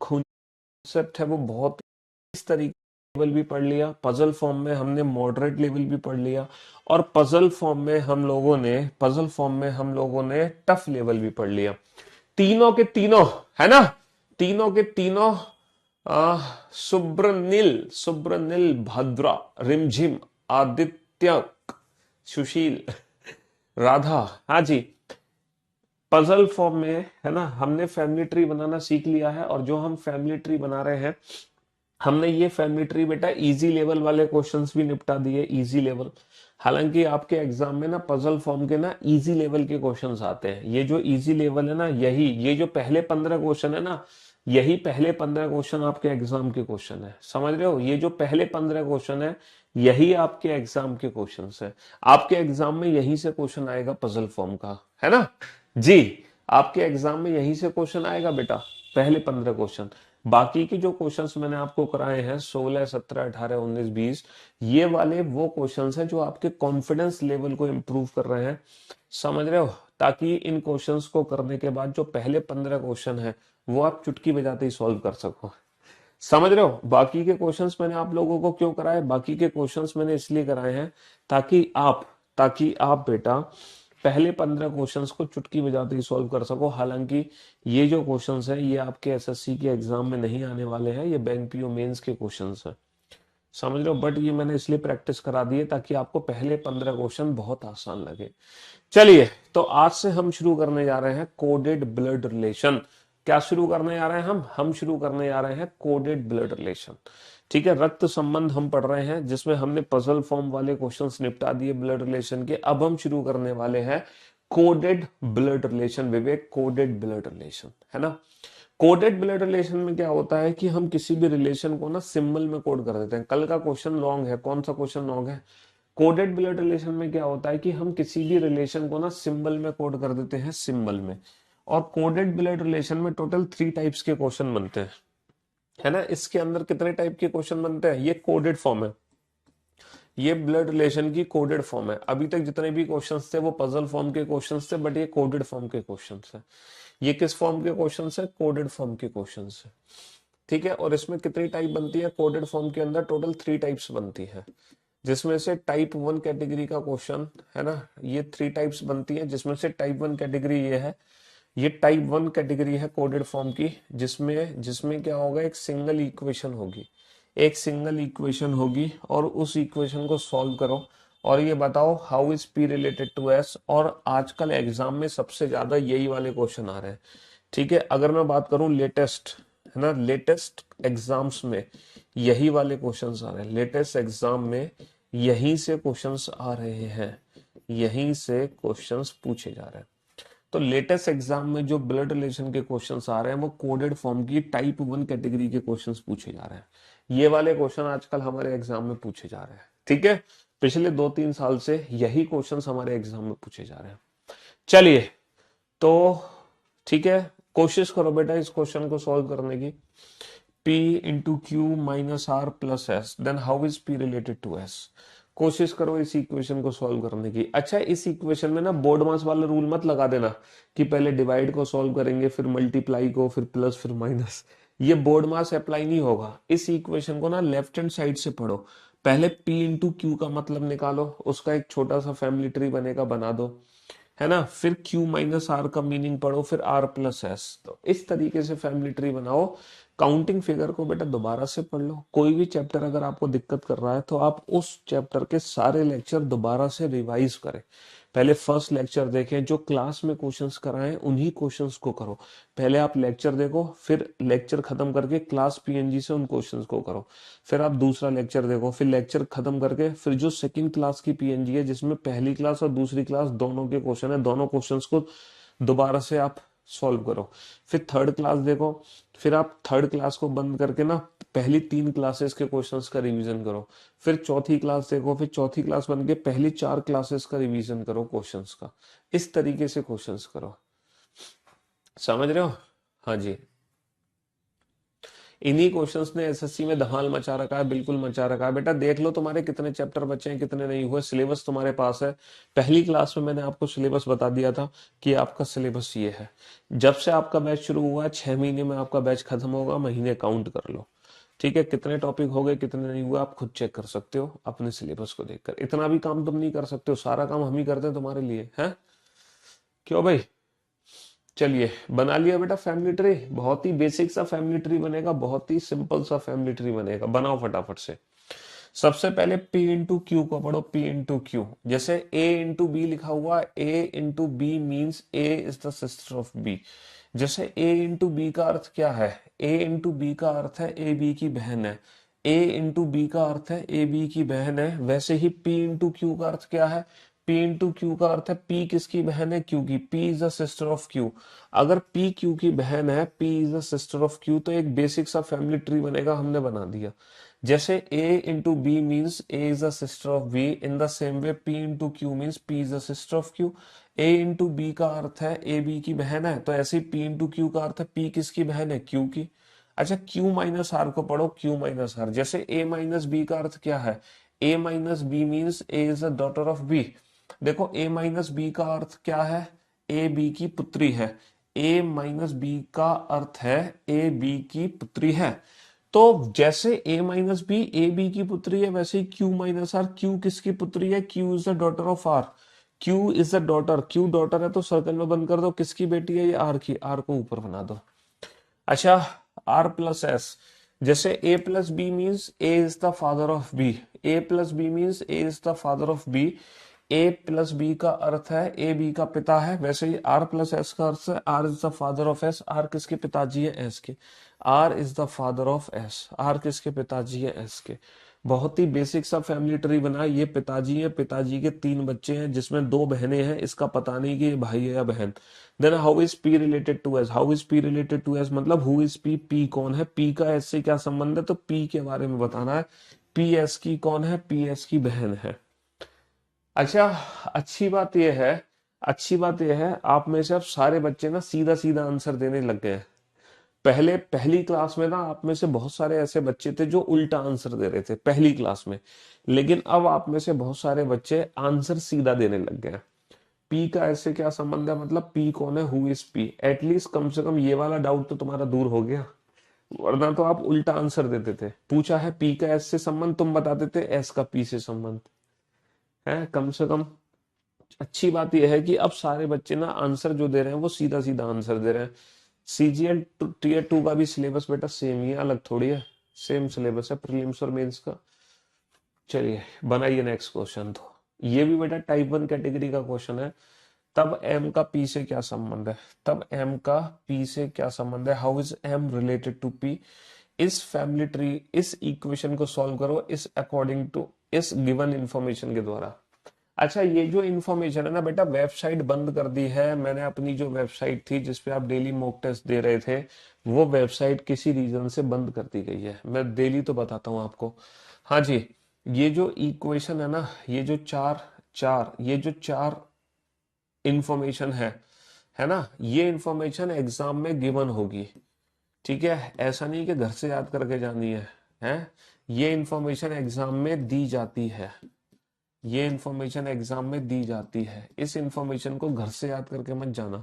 Concept है वो बहुत इस तरीके लेवल भी पढ़ लिया, पजल फॉर्म में हमने मॉडरेट लेवल भी पढ़ लिया, और पजल फॉर्म में हम लोगों ने टफ लेवल भी पढ़ लिया। तीनों के तीनों, है ना, तीनों के तीनों सुब्रनील सुब्रनील भद्रा, रिमझिम, आदित्य, सुशील, राधा, हाँ जी, पजल फॉर्म में है ना हमने फैमिली ट्री बनाना सीख लिया है। और जो हम फैमिली ट्री बना रहे हैं, हमने ये फैमिली ट्री बेटा इजी लेवल वाले क्वेश्चंस भी निपटा दिए, इजी लेवल। हालांकि आपके एग्जाम में ना पजल फॉर्म के ना इजी लेवल के क्वेश्चंस आते हैं। ये जो इजी लेवल है ना, यही ये जो पहले 15 क्वेश्चन है ना, यही पहले 15 क्वेश्चन आपके एग्जाम के क्वेश्चन है, समझ रहे हो? ये जो पहले 15 क्वेश्चन है, यही आपके एग्जाम के क्वेश्चन है। आपके एग्जाम में यहीं से क्वेश्चन आएगा पजल फॉर्म का, है ना जी। आपके एग्जाम में यहीं से क्वेश्चन आएगा बेटा, पहले 15 क्वेश्चन। बाकी के जो क्वेश्चंस मैंने आपको कराए हैं 16, 17, 18, 19, 20, ये वाले वो क्वेश्चंस हैं जो आपके कॉन्फिडेंस लेवल को इंप्रूव कर रहे हैं, समझ रहे हो? ताकि इन क्वेश्चंस को करने के बाद जो पहले 15 क्वेश्चन है वो आप चुटकी बजाते ही सॉल्व कर सको, समझ रहे हो? बाकी के क्वेश्चंस मैंने आप लोगों को क्यों कराए? बाकी के क्वेश्चंस मैंने इसलिए कराए हैं ताकि आप बेटा पहले 15 क्वेश्चंस को चुटकी बजाते ही सॉल्व कर सको। हालांकि ये जो क्वेश्चंस हैं ये आपके एसएससी के एग्जाम में नहीं आने वाले हैं, ये बैंक पीओ मेंस के क्वेश्चंस हैं, समझ रहे हो? बट ये मैंने इसलिए प्रैक्टिस करा दी है ताकि आपको पहले 15 क्वेश्चन बहुत आसान लगे। चलिए, तो आज से हम शुरू करने जा रहे हैं कोडेड ब्लड रिलेशन। क्या शुरू करने जा रहे हैं हम शुरू करने जा रहे हैं कोडेड ब्लड रिलेशन। ठीक है, रक्त संबंध हम पढ़ रहे हैं, जिसमें हमने पजल फॉर्म वाले क्वेश्चंस निपटा दिए ब्लड रिलेशन के। अब हम शुरू करने वाले हैं कोडेड ब्लड रिलेशन। विवेक, कोडेड ब्लड रिलेशन, है ना? कोडेड ब्लड रिलेशन में क्या होता है कि हम किसी भी रिलेशन को ना सिंबल में कोड कर देते हैं। कल का क्वेश्चन लॉन्ग है, कौन सा क्वेश्चन लॉन्ग है? कोडेड ब्लड रिलेशन में क्या होता है कि हम किसी भी रिलेशन को ना सिंबल में कोड कर देते हैं, सिंबल में। और कोडेड ब्लड रिलेशन में टोटल 3 टाइप्स के क्वेश्चन बनते हैं, है ना? इसके अंदर कितने टाइप के क्वेश्चन बनते हैं? ये कोडेड फॉर्म है, ये ब्लड रिलेशन की कोडेड फॉर्म है। अभी तक जितने भी क्वेश्चंस थे वो पजल फॉर्म के क्वेश्चंस थे, बट ये कोडेड फॉर्म के क्वेश्चंस है। ये किस फॉर्म के क्वेश्चंस है? कोडेड फॉर्म के क्वेश्चंस है, ठीक है। और इसमें कितनी टाइप बनती है? कोडेड फॉर्म के अंदर टोटल 3 टाइप्स बनती है, जिसमें से टाइप 1 कैटेगरी का क्वेश्चन, है ना, ये 3 टाइप्स बनती है, जिसमें से टाइप 1 कैटेगरी ये है। ये टाइप 1 कैटेगरी है कोडेड फॉर्म की, जिसमें जिसमें क्या होगा, एक सिंगल इक्वेशन होगी, एक सिंगल इक्वेशन होगी, और उस इक्वेशन को सॉल्व करो और ये बताओ how is P related to S. और आजकल एग्जाम में सबसे ज्यादा यही वाले क्वेश्चन आ रहे हैं, ठीक है। अगर मैं बात करूं लेटेस्ट, है ना, लेटेस्ट एग्जाम्स में यही वाले क्वेश्चंस आ रहे हैं, लेटेस्ट एग्जाम में यहीं से क्वेश्चंस आ रहे हैं, यहीं से क्वेश्चंस पूछे जा रहे हैं। तो लेटेस्ट एग्जाम में जो ब्लड रिलेशन के क्वेश्चंस आ रहे हैं वो कोडेड फॉर्म की टाइप 1 कैटेगरी के क्वेश्चंस पूछे जा रहे हैं। ये वाले क्वेश्चन आजकल हमारे एग्जाम में पूछे जा रहे हैं, ठीक है। पिछले 2-3 साल से यही क्वेश्चंस हमारे एग्जाम में पूछे जा रहे हैं। चलिए, तो ठीक है, कोशिश करो बेटा इस क्वेश्चन को सॉल्व करने की। P into Q minus R plus S, then how is P related to S. कोशिश करो इस इक्वेशन को सॉल्व करने की। अच्छा, इस इक्वेशन में ना बोर्ड मास वाला रूल मत लगा देना कि पहले डिवाइड को सॉल्व करेंगे फिर मल्टीप्लाई को फिर प्लस फिर माइनस। ये बोर्ड मास अप्लाई नहीं होगा। इस इक्वेशन को ना लेफ्ट हैंड साइड से पढ़ो। पहले P इंटू क्यू का मतलब निकालो, उसका एक छोटा सा फैमिली ट्री बनेगा, बना दो, है ना। फिर Q माइनस आर का मीनिंग पढ़ो, फिर R प्लस एस। तो इस तरीके से फैमिली ट्री बनाओ। काउंटिंग फिगर को बेटा दोबारा से पढ़ लो। कोई भी चैप्टर अगर आपको दिक्कत कर रहा है तो आप उस चैप्टर के सारे लेक्चर दोबारा से रिवाइज करें। पहले फर्स्ट लेक्चर देखें, जो क्लास में क्वेश्चंस कराएं उन्हीं क्वेश्चंस को करो। पहले आप लेक्चर देखो, फिर लेक्चर खत्म करके क्लास पीएनजी से उन क्वेश्चंस को करो। फिर आप दूसरा लेक्चर देखो, फिर लेक्चर खत्म करके फिर जो सेकंड क्लास की पीएनजी है, जिसमें पहली क्लास और दूसरी क्लास दोनों के क्वेश्चन है, दोनों क्वेश्चंस को दोबारा से आप सॉल्व करो। फिर थर्ड क्लास देखो, फिर आप थर्ड क्लास को बंद करके ना पहली 3 क्लासेस के क्वेश्चंस का रिवीजन करो। फिर चौथी क्लास देखो, फिर चौथी क्लास बन के पहली 4 क्लासेस का रिवीजन करो क्वेश्चंस का। इस तरीके से क्वेश्चंस करो, समझ रहे हो? हाँ जी, इन्हीं क्वेश्चंस ने एसएससी में धमाल मचा रखा है, बिल्कुल मचा रखा है। बेटा देख लो तुम्हारे कितने चैप्टर बचे हैं, कितने नहीं हुए, सिलेबस तुम्हारे पास है। पहली क्लास में मैंने आपको सिलेबस बता दिया था कि आपका सिलेबस ये है। जब से आपका बैच शुरू हुआ 6 महीने में आपका बैच खत्म होगा, महीने काउंट कर लो। ठीक है, कितने टॉपिक हो गए कितने नहीं हुए आप खुद चेक कर सकते हो अपने सिलेबस को देखकर। इतना भी काम तुम नहीं कर सकते हो, सारा काम हम ही करते हैं तुम्हारे लिए, हैं? क्यों भाई? चलिए बना लिया बेटा फैमिली ट्री। बहुत ही बेसिक सा फैमिली ट्री बनेगा, बहुत ही सिंपल सा फैमिली ट्री बनेगा। बनाओ फटाफट से। सबसे पहले P इंटू क्यू को पढ़ो। P इंटू क्यू, जैसे A इंटू बी लिखा हुआ, A into B means A is the sister of B। जैसे A इंटू बी का अर्थ क्या है? A इंटू बी का अर्थ है A B की बहन है। A इंटू बी का अर्थ है A B की बहन है। वैसे ही P इंटू क्यू का अर्थ क्या है? P इंटू क्यू का अर्थ है P किसकी बहन है? Q की। P is the sister of Q। अगर P Q की बहन है, P is the sister of Q, तो एक बेसिक सा फैमिली ट्री बनेगा, हमने बना दिया। जैसे A into B means A is the sister of B, in the same way P into Q means P is the sister of Q। A into B का अर्थ है A B की बहन है, तो ऐसे ही P इंटू क्यू का अर्थ है P किसकी बहन है? Q की। अच्छा Q माइनस आर को पढ़ो। Q माइनस आर, जैसे A माइनस बी का अर्थ क्या है? A minus B means A is the daughter of B। देखो A माइनस बी का अर्थ क्या है? A B की पुत्री है। A माइनस बी का अर्थ है A B की पुत्री है। तो जैसे A minus B A B की पुत्री है, वैसे ही Q माइनस आर Q किसकी पुत्री है? Q is the daughter of R। Q is the daughter, Q daughter है तो सर्कल में बंद कर दो। किसकी बेटी है ये? R की। R को ऊपर बना दो। अच्छा R प्लस एस, जैसे A plus B means A is the father of B। A plus B means A is the father of B। A plus B का अर्थ है A B का पिता है। वैसे ही R प्लस एस का अर्थ है R is the father of S। R किसके पिताजी है? S के। R is the father of S। R किसके पिताजी है? S के। बहुत ही बेसिक सा फैमिली ट्री बना। ये पिताजी है, पिताजी के 3 बच्चे हैं जिसमें 2 बहनें हैं। इसका पता नहीं कि ये भाई है या बहन। Then how is P related to S? How is P related to S मतलब हु इज P? P कौन है? P का S से क्या संबंध है? तो P के बारे में बताना है। P S की कौन है? P S की बहन है। अच्छा, अच्छी बात यह है, अच्छी बात यह है आप में से अब सारे बच्चे ना सीधा सीधा आंसर देने लग गए हैं। पहले पहली क्लास में ना आप में से बहुत सारे ऐसे बच्चे थे जो उल्टा आंसर दे रहे थे पहली क्लास में, लेकिन अब आप में से बहुत सारे बच्चे आंसर सीधा देने लग गए हैं। पी का ऐसे क्या संबंध है, मतलब पी कौन है? Who is P? एटलीस्ट कम से कम ये वाला डाउट तो तुम्हारा दूर हो गया, वरना तो आप उल्टा आंसर देते थे। पूछा है पी का एस से संबंध, तुम बताते थे एस का पी से संबंध है। कम से कम अच्छी बात यह है कि अब सारे बच्चे ना आंसर जो दे रहे हैं वो सीधा सीधा आंसर दे रहे हैं। सीजीएल टीयर 2 का भी सिलेबस बेटा सेम ही है, अलग थोड़ी है, सेम सिलेबस है प्रीलिम्स और मेंस का। चलिए बनाइए नेक्स्ट क्वेश्चन। तो ये भी बेटा टाइप 1 कैटेगरी का क्वेश्चन है। तब m का p से क्या संबंध है? तब m का p से क्या संबंध है? How is m related to p? इस फैमिली ट्री, इस इक्वेशन को सॉल्व करो इस अकॉर्डिंग टू इस गिवन इंफॉर्मेशन के द्वारा। अच्छा, ये जो इन्फॉर्मेशन है ना बेटा, वेबसाइट बंद कर दी है मैंने। अपनी जो वेबसाइट थी जिसपे आप डेली मॉक टेस्ट दे रहे थे, वो वेबसाइट किसी रीजन से बंद कर दी गई है। मैं डेली तो बताता हूँ आपको। हाँ जी, ये जो इक्वेशन है ना, ये जो चार चार ये जो चार इंफॉर्मेशन है ना, ये इंफॉर्मेशन एग्जाम में गिवन होगी। ठीक है, ऐसा नहीं कि घर से याद करके जानी है? ये इंफॉर्मेशन एग्जाम में दी जाती है। ये इंफॉर्मेशन एग्जाम में दी जाती है। इस इंफॉर्मेशन को घर से याद करके मत जाना।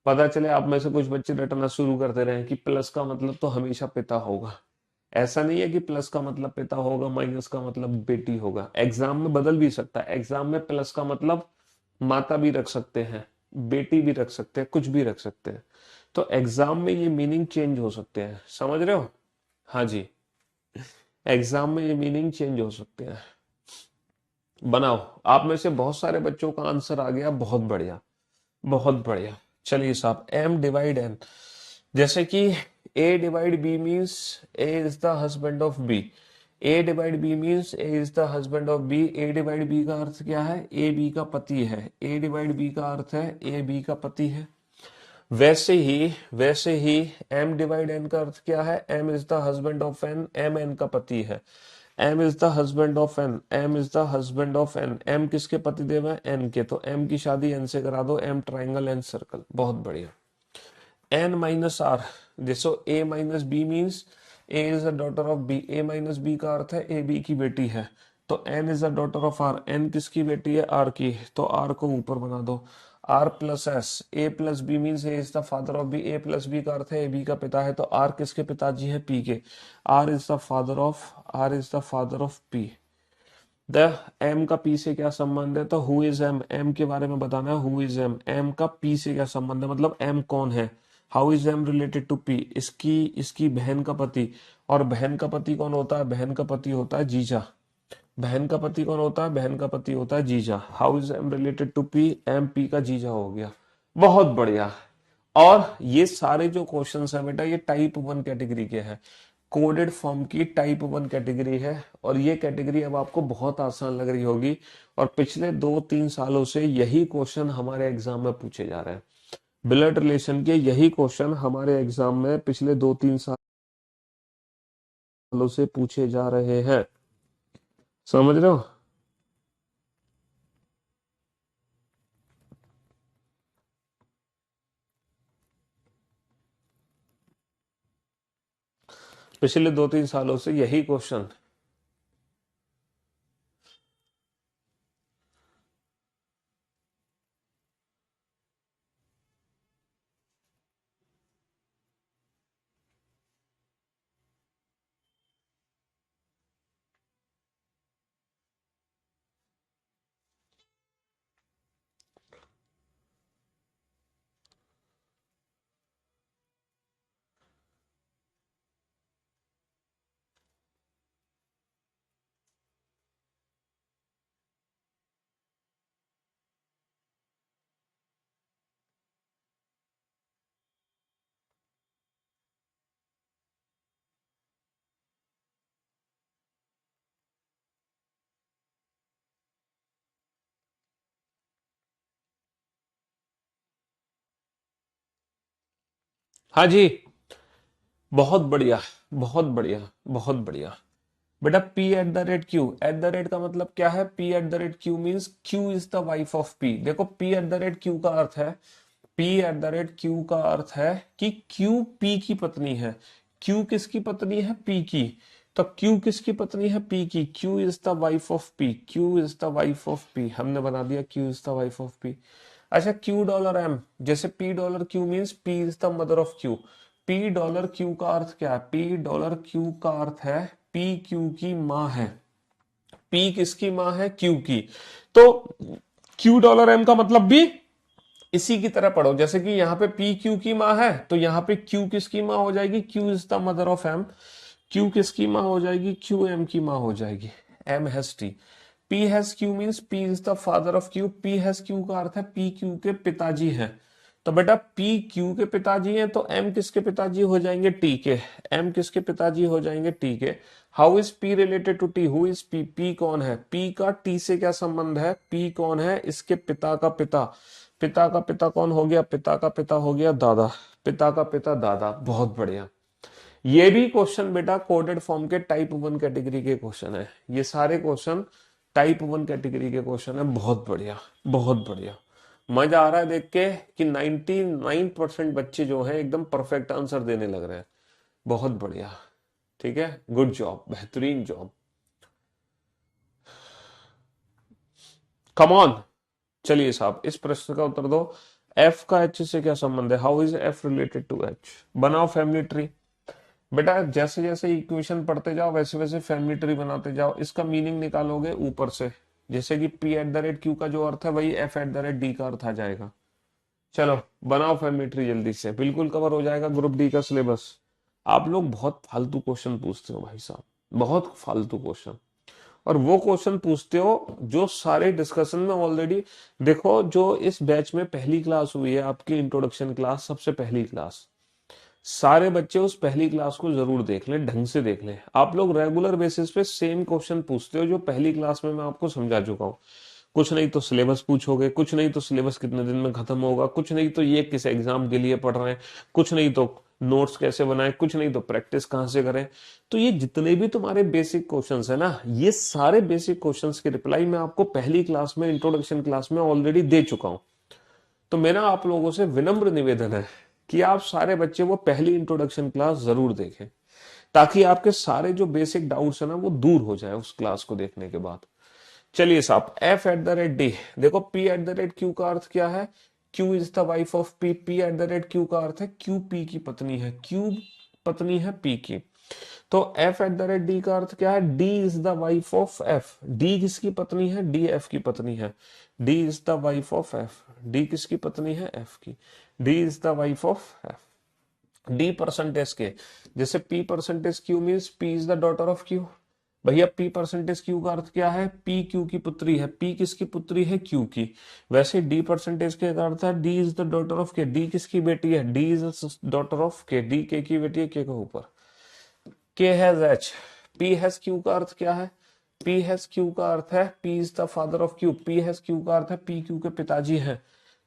पता चले आप में से कुछ बच्चे रटना शुरू करते रहे कि प्लस का मतलब तो हमेशा पिता होगा। ऐसा नहीं है कि प्लस का मतलब पिता होगा, माइनस का मतलब बेटी होगा। एग्जाम में बदल भी सकता है। एग्जाम में प्लस का मतलब माता भी रख सकते हैं, बेटी भी रख सकते हैं, कुछ भी रख सकते हैं। तो एग्जाम में ये मीनिंग चेंज हो सकते हैं, समझ रहे हो? हाँ जी, एग्जाम में ये मीनिंग चेंज हो सकते हैं। बनाओ। आप में से बहुत सारे बच्चों का आंसर आ गया, बहुत बढ़िया, बहुत बढ़िया। चलिए साहब, m डिवाइड n, जैसे कि a divide b means a is the husband of b। a divide b means a is the husband of b। a divide b का अर्थ क्या है? a b का पति है। a डिवाइड b का अर्थ है a b का पति है। वैसे ही m डिवाइड n का अर्थ क्या है? m is the husband of n, m n का पति है। m is the husband of n, m is the husband of n, m किसके पति देव है? n के। तो m की शादी n से करा दो, m ट्राइंगल n सर्कल। बहुत बढ़िया। n माइनस आर, जैसो a minus B means A is the daughter of B, A minus B का अर्थ है ए बी की बेटी है। तो N is the daughter of R, N किसकी बेटी है, आर की, तो आर को ऊपर बना दो। R plus S, A plus B means A is the father of B, A plus B का अर्थ है ए बी का पिता है, तो आर किसके पिताजी है, पी के। R is the father of P. The M का पी से क्या संबंध है, तो हु इज एम, एम के बारे में बताना है, हु इज एम, एम का पी से क्या संबंध है, मतलब एम कौन है। How is M related to P, इसकी इसकी बहन का पति, और बहन का पति कौन होता है, बहन का पति होता है जीजा। बहन का पति कौन होता है, बहन का पति होता है जीजा। How is M related to P, M P का जीजा हो गया। बहुत बढ़िया। और ये सारे जो क्वेश्चंस है बेटा ये टाइप 1 कैटेगरी के हैं, कोडेड फॉर्म की टाइप 1 कैटेगरी है। और ये कैटेगरी अब आपको बहुत आसान लग रही होगी, और पिछले 2-3 सालों से यही क्वेश्चन हमारे एग्जाम में पूछे जा रहे हैं। ब्लड रिलेशन के यही क्वेश्चन हमारे एग्जाम में पिछले 2-3 सालों से पूछे जा रहे हैं, समझ रहे हो। पिछले 2-3 सालों से यही क्वेश्चन। हाँ जी, बहुत बढ़िया, बहुत बढ़िया, बहुत बढ़िया। बेटा P at the rate Q, at the rate का मतलब क्या है, P at the rate Q means Q is the wife of P. देखो P at the rate Q का अर्थ है, P at the rate Q का अर्थ है कि क्यू पी की पत्नी है। क्यू किसकी पत्नी है, पी की। तो क्यू किसकी पत्नी है, पी की। Q is the wife of P, Q is the wife of P, हमने बना दिया Q is the wife of P. अच्छा क्यू डॉलर एम, जैसे P dollar Q means P is the mother of Q. P dollar Q का अर्थ क्या है, P dollar Q का अर्थ है पी क्यू की माँ है। पी किसकी माँ है, क्यू की। तो क्यू डॉलर एम का मतलब भी इसी की तरह पढ़ो, जैसे कि यहाँ पे पी क्यू की माँ है तो यहाँ पे क्यू किसकी माँ हो जाएगी, Q is the mother of M. Q किसकी माँ हो जाएगी, क्यू एम की माँ हो जाएगी। M has T, P has Q means P is the father of Q. P has Q का अर्थ है पी क्यू के पिताजी हैं। तो बेटा पी क्यू के पिताजी हैं तो एम किसके पिताजी हो जाएंगे, टी के। एम किसके पिताजी हो जाएंगे, टी के। How is P related to T, who is P, P कौन है, पी का टी से क्या संबंध है, पी कौन है, इसके पिता का पिता। पिता का पिता कौन हो गया, पिता का पिता हो गया दादा। पिता का पिता दादा, बहुत बढ़िया। ये भी क्वेश्चन बेटा कोडेड फॉर्म के टाइप 1 कैटेगरी के क्वेश्चन है, ये सारे क्वेश्चन टाइप 1 कैटेगरी के क्वेश्चन है। बहुत बढ़िया, बहुत बढ़िया। मजा आ रहा है देख के कि 99% बच्चे जो हैं एकदम परफेक्ट आंसर देने लग रहे हैं। बहुत बढ़िया, ठीक है, गुड जॉब, बेहतरीन जॉब। कम ऑन, चलिए साहब इस प्रश्न का उत्तर दो। एफ का एच से क्या संबंध है, how is F related to H. बनाओ फैमिली ट्री। बेटा जैसे जैसे इक्वेशन पढ़ते जाओ वैसे वैसे फैमिली ट्री बनाते जाओ, इसका मीनिंग निकालोगे ऊपर से। जैसे कि P at the rate Q का जो अर्थ है वही F at the rate D का अर्थ आ जाएगा। चलो बनाओ फैमिली ट्री जल्दी से, बिल्कुल कवर हो जाएगा ग्रुप डी का सिलेबस। आप लोग बहुत फालतू क्वेश्चन पूछते हो भाई साहब, बहुत फालतू क्वेश्चन। और वो क्वेश्चन पूछते हो जो सारे डिस्कशन में ऑलरेडी। देखो जो इस बैच में पहली क्लास हुई है आपकी इंट्रोडक्शन क्लास, सबसे पहली क्लास, सारे बच्चे उस पहली क्लास को जरूर देख लें, ढंग से देख लें। आप लोग रेगुलर बेसिस पे सेम क्वेश्चन पूछते हो जो पहली क्लास में मैं आपको समझा चुका हूँ। कुछ नहीं तो सिलेबस पूछोगे, कुछ नहीं तो सिलेबस कितने दिन में खत्म होगा, कुछ नहीं तो ये किस एग्जाम के लिए पढ़ रहे हैं, कुछ नहीं तो नोट्स कैसे बनाए, कुछ नहीं तो प्रैक्टिस कहाँ से करें। तो ये जितने भी तुम्हारे बेसिक क्वेश्चंस है ना, ये सारे बेसिक क्वेश्चंस के रिप्लाई मैं आपको पहली क्लास में इंट्रोडक्शन क्लास में ऑलरेडी दे चुका हूं। तो मेरा आप लोगों से विनम्र निवेदन है कि आप सारे बच्चे वो पहली इंट्रोडक्शन क्लास जरूर देखें। ताकि आपके सारे जो बेसिक डाउट्स है ना वो दूर हो जाए उस क्लास को देखने के बाद। चलिए साहब, F at the rate D, देखो P at the rate Q का अर्थ क्या है, Q is the wife of P, P at the rate Q का अर्थ है क्यू पी की पत्नी है, क्यू पत्नी है पी की। तो F at the rate D का अर्थ क्या है, D is the wife of F, D किसकी पत्नी है, डी एफ की पत्नी है, D is the wife of F, D किसकी पत्नी है, एफ की, D is the wife of F. D percentage के, जैसे P percentage Q means P is the daughter of Q, भैया पी परसेंटेज क्यू का अर्थ क्या है, पी क्यू की पुत्री है, पी किसकी पुत्री है, क्यू की। वैसे डी परसेंटेज के का अर्थ है D is the daughter of के, डी किसकी बेटी है, डी इज डॉटर ऑफ के, डी के की बेटी है, के ऊपर के has H. P has Q का अर्थ क्या है, पी हैज क्यू का अर्थ है P is the father of Q, P has Q का अर्थ है पी क्यू के पिताजी हैं।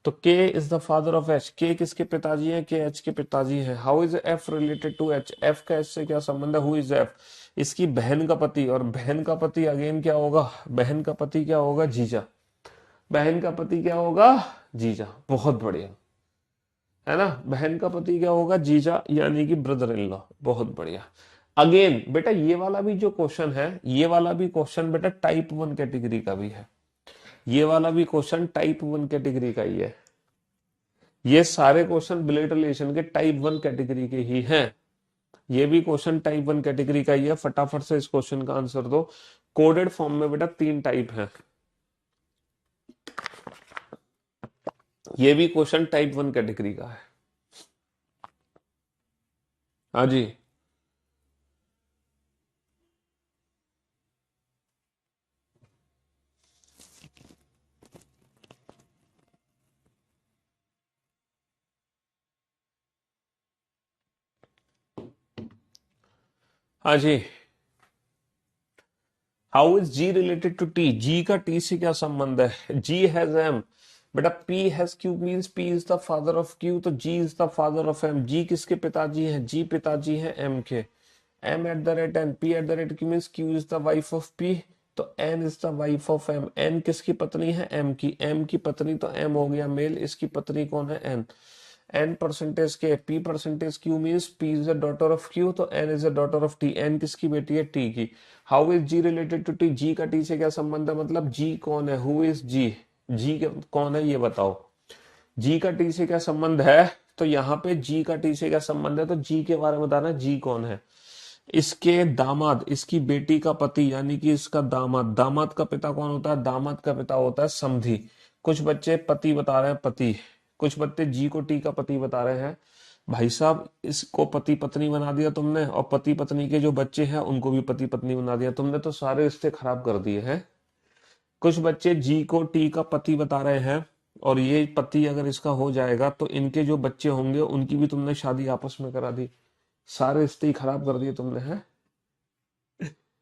तो K is the father of H, K किसके पिताजी हैं, के एच के पिताजी हैं। How is F related to H, F का एच से क्या संबंध है, हु इज एफ, इसकी बहन का पति, और बहन का पति अगेन क्या होगा, बहन का पति क्या होगा, जीजा, बहन का पति क्या होगा, जीजा। बहुत बढ़िया, है ना, बहन का पति क्या होगा, जीजा, यानी कि ब्रदर इन लॉ। बहुत बढ़िया। अगेन बेटा ये वाला भी जो क्वेश्चन है, ये वाला भी क्वेश्चन बेटा टाइप 1 कैटेगरी का भी है, ये वाला भी क्वेश्चन टाइप 1 कैटेगरी का ही है। ये सारे क्वेश्चन ब्लड रिलेशन के टाइप 1 कैटेगरी के ही हैं। ये भी क्वेश्चन टाइप 1 कैटेगरी का ही है। फटाफट से इस क्वेश्चन का आंसर दो। कोडेड फॉर्म में बेटा 3 टाइप है। ये भी क्वेश्चन टाइप 1 कैटेगरी का है। हाँ जी, हाँ जी। How is G related to T, G का टी से क्या संबंध है, जी हैज एम, बेटा P has Q means P is the father of Q, तो G is the father of M. G किसके पिताजी हैं, जी पिताजी हैं एम के। M at the rate N, P at the rate Q means Q is the wife of P, तो N is the wife of M. N किसकी पत्नी है, एम की, एम की पत्नी तो एम हो गया मेल, इसकी पत्नी कौन है, N. N percentage K, P percentage Q means P is the daughter of Q, तो N is the daughter of T, N किसकी बेटी है, टी की। How is G related to T, G का टी से क्या संबंध है, मतलब जी कौन है, हु इज जी, जी कौन है ये बताओ। जी का टी से क्या संबंध है, तो यहाँ पे जी का टी से क्या संबंध है, तो जी के बारे में बताना, जी कौन है, इसके दामाद, इसकी बेटी का पति यानी कि इसका दामाद। दामाद का पिता कौन होता है, दामाद का पिता होता है समधी। कुछ बच्चे पति बता रहे हैं, पति, कुछ बच्चे जी को टी का पति बता रहे हैं। भाई साहब इसको पति पत्नी बना दिया तुमने, और पति पत्नी के जो बच्चे हैं उनको भी पति पत्नी बना दिया तुमने, तो सारे रिश्ते खराब कर दिए हैं। कुछ बच्चे जी को टी का पति बता रहे हैं, और ये पति अगर इसका हो जाएगा तो इनके जो बच्चे होंगे उनकी भी तुमने शादी आपस में करा दी, सारे रिश्ते ही खराब कर दिए तुमने, हैं।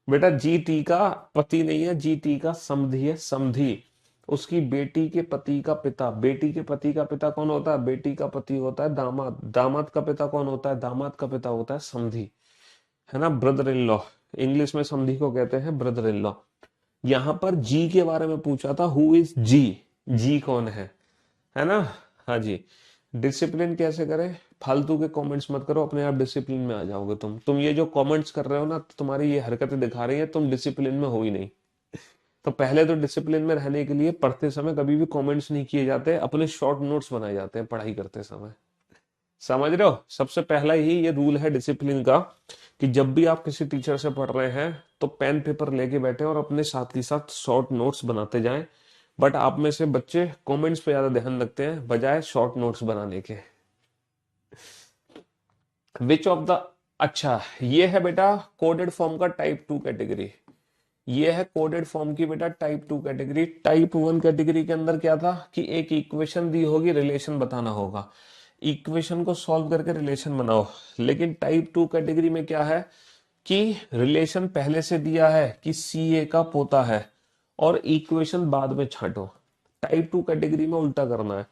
बेटा जी टी का पति नहीं है, जी टी का समधी है, समधी। उसकी बेटी के पति का पिता, बेटी के पति का पिता कौन होता है, बेटी का पति होता है दामाद, दामाद का पिता कौन होता है, दामाद का पिता होता है समधी, है ना, ब्रदर इन लॉ। इंग्लिश में समधी को कहते हैं ब्रदर इन लॉ। यहां पर जी के बारे में पूछा था, हु इज जी, जी कौन है ना। हाँ जी। डिसिप्लिन कैसे करें, फालतू के कमेंट्स मत करो, अपने आप डिसिप्लिन में आ जाओगे तुम ये जो कमेंट्स कर रहे हो ना, तुम्हारी ये हरकतें दिखा रही है तुम डिसिप्लिन में हो ही नहीं। तो पहले तो डिसिप्लिन में रहने के लिए पढ़ते समय कभी भी कमेंट्स नहीं किए जाते, अपने शॉर्ट नोट्स बनाए जाते हैं पढ़ाई करते समय। समझ रहे हो, सबसे पहला ही ये रूल है डिसिप्लिन का, कि जब भी आप किसी टीचर से पढ़ रहे हैं तो पेन पेपर लेके बैठे और अपने साथ ही साथ शॉर्ट नोट्स बनाते जाएं। बट आप में से बच्चे कमेंट्स पे ज्यादा ध्यान रखते हैं बजाय शॉर्ट नोट्स बनाने के। विच ऑफ द, अच्छा ये है बेटा कोडेड फॉर्म का टाइप 2 कैटेगरी, ये है कोडेड फॉर्म की बेटा टाइप 2 कैटेगरी। टाइप 1 कैटेगरी के अंदर क्या था कि एक इक्वेशन दी होगी, रिलेशन बताना होगा, इक्वेशन को सॉल्व करके रिलेशन बनाओ। लेकिन टाइप 2 कैटेगरी में क्या है कि रिलेशन पहले से दिया है कि सी ए का पोता है, और इक्वेशन बाद में छांटो। टाइप 2 कैटेगरी में उल्टा करना है।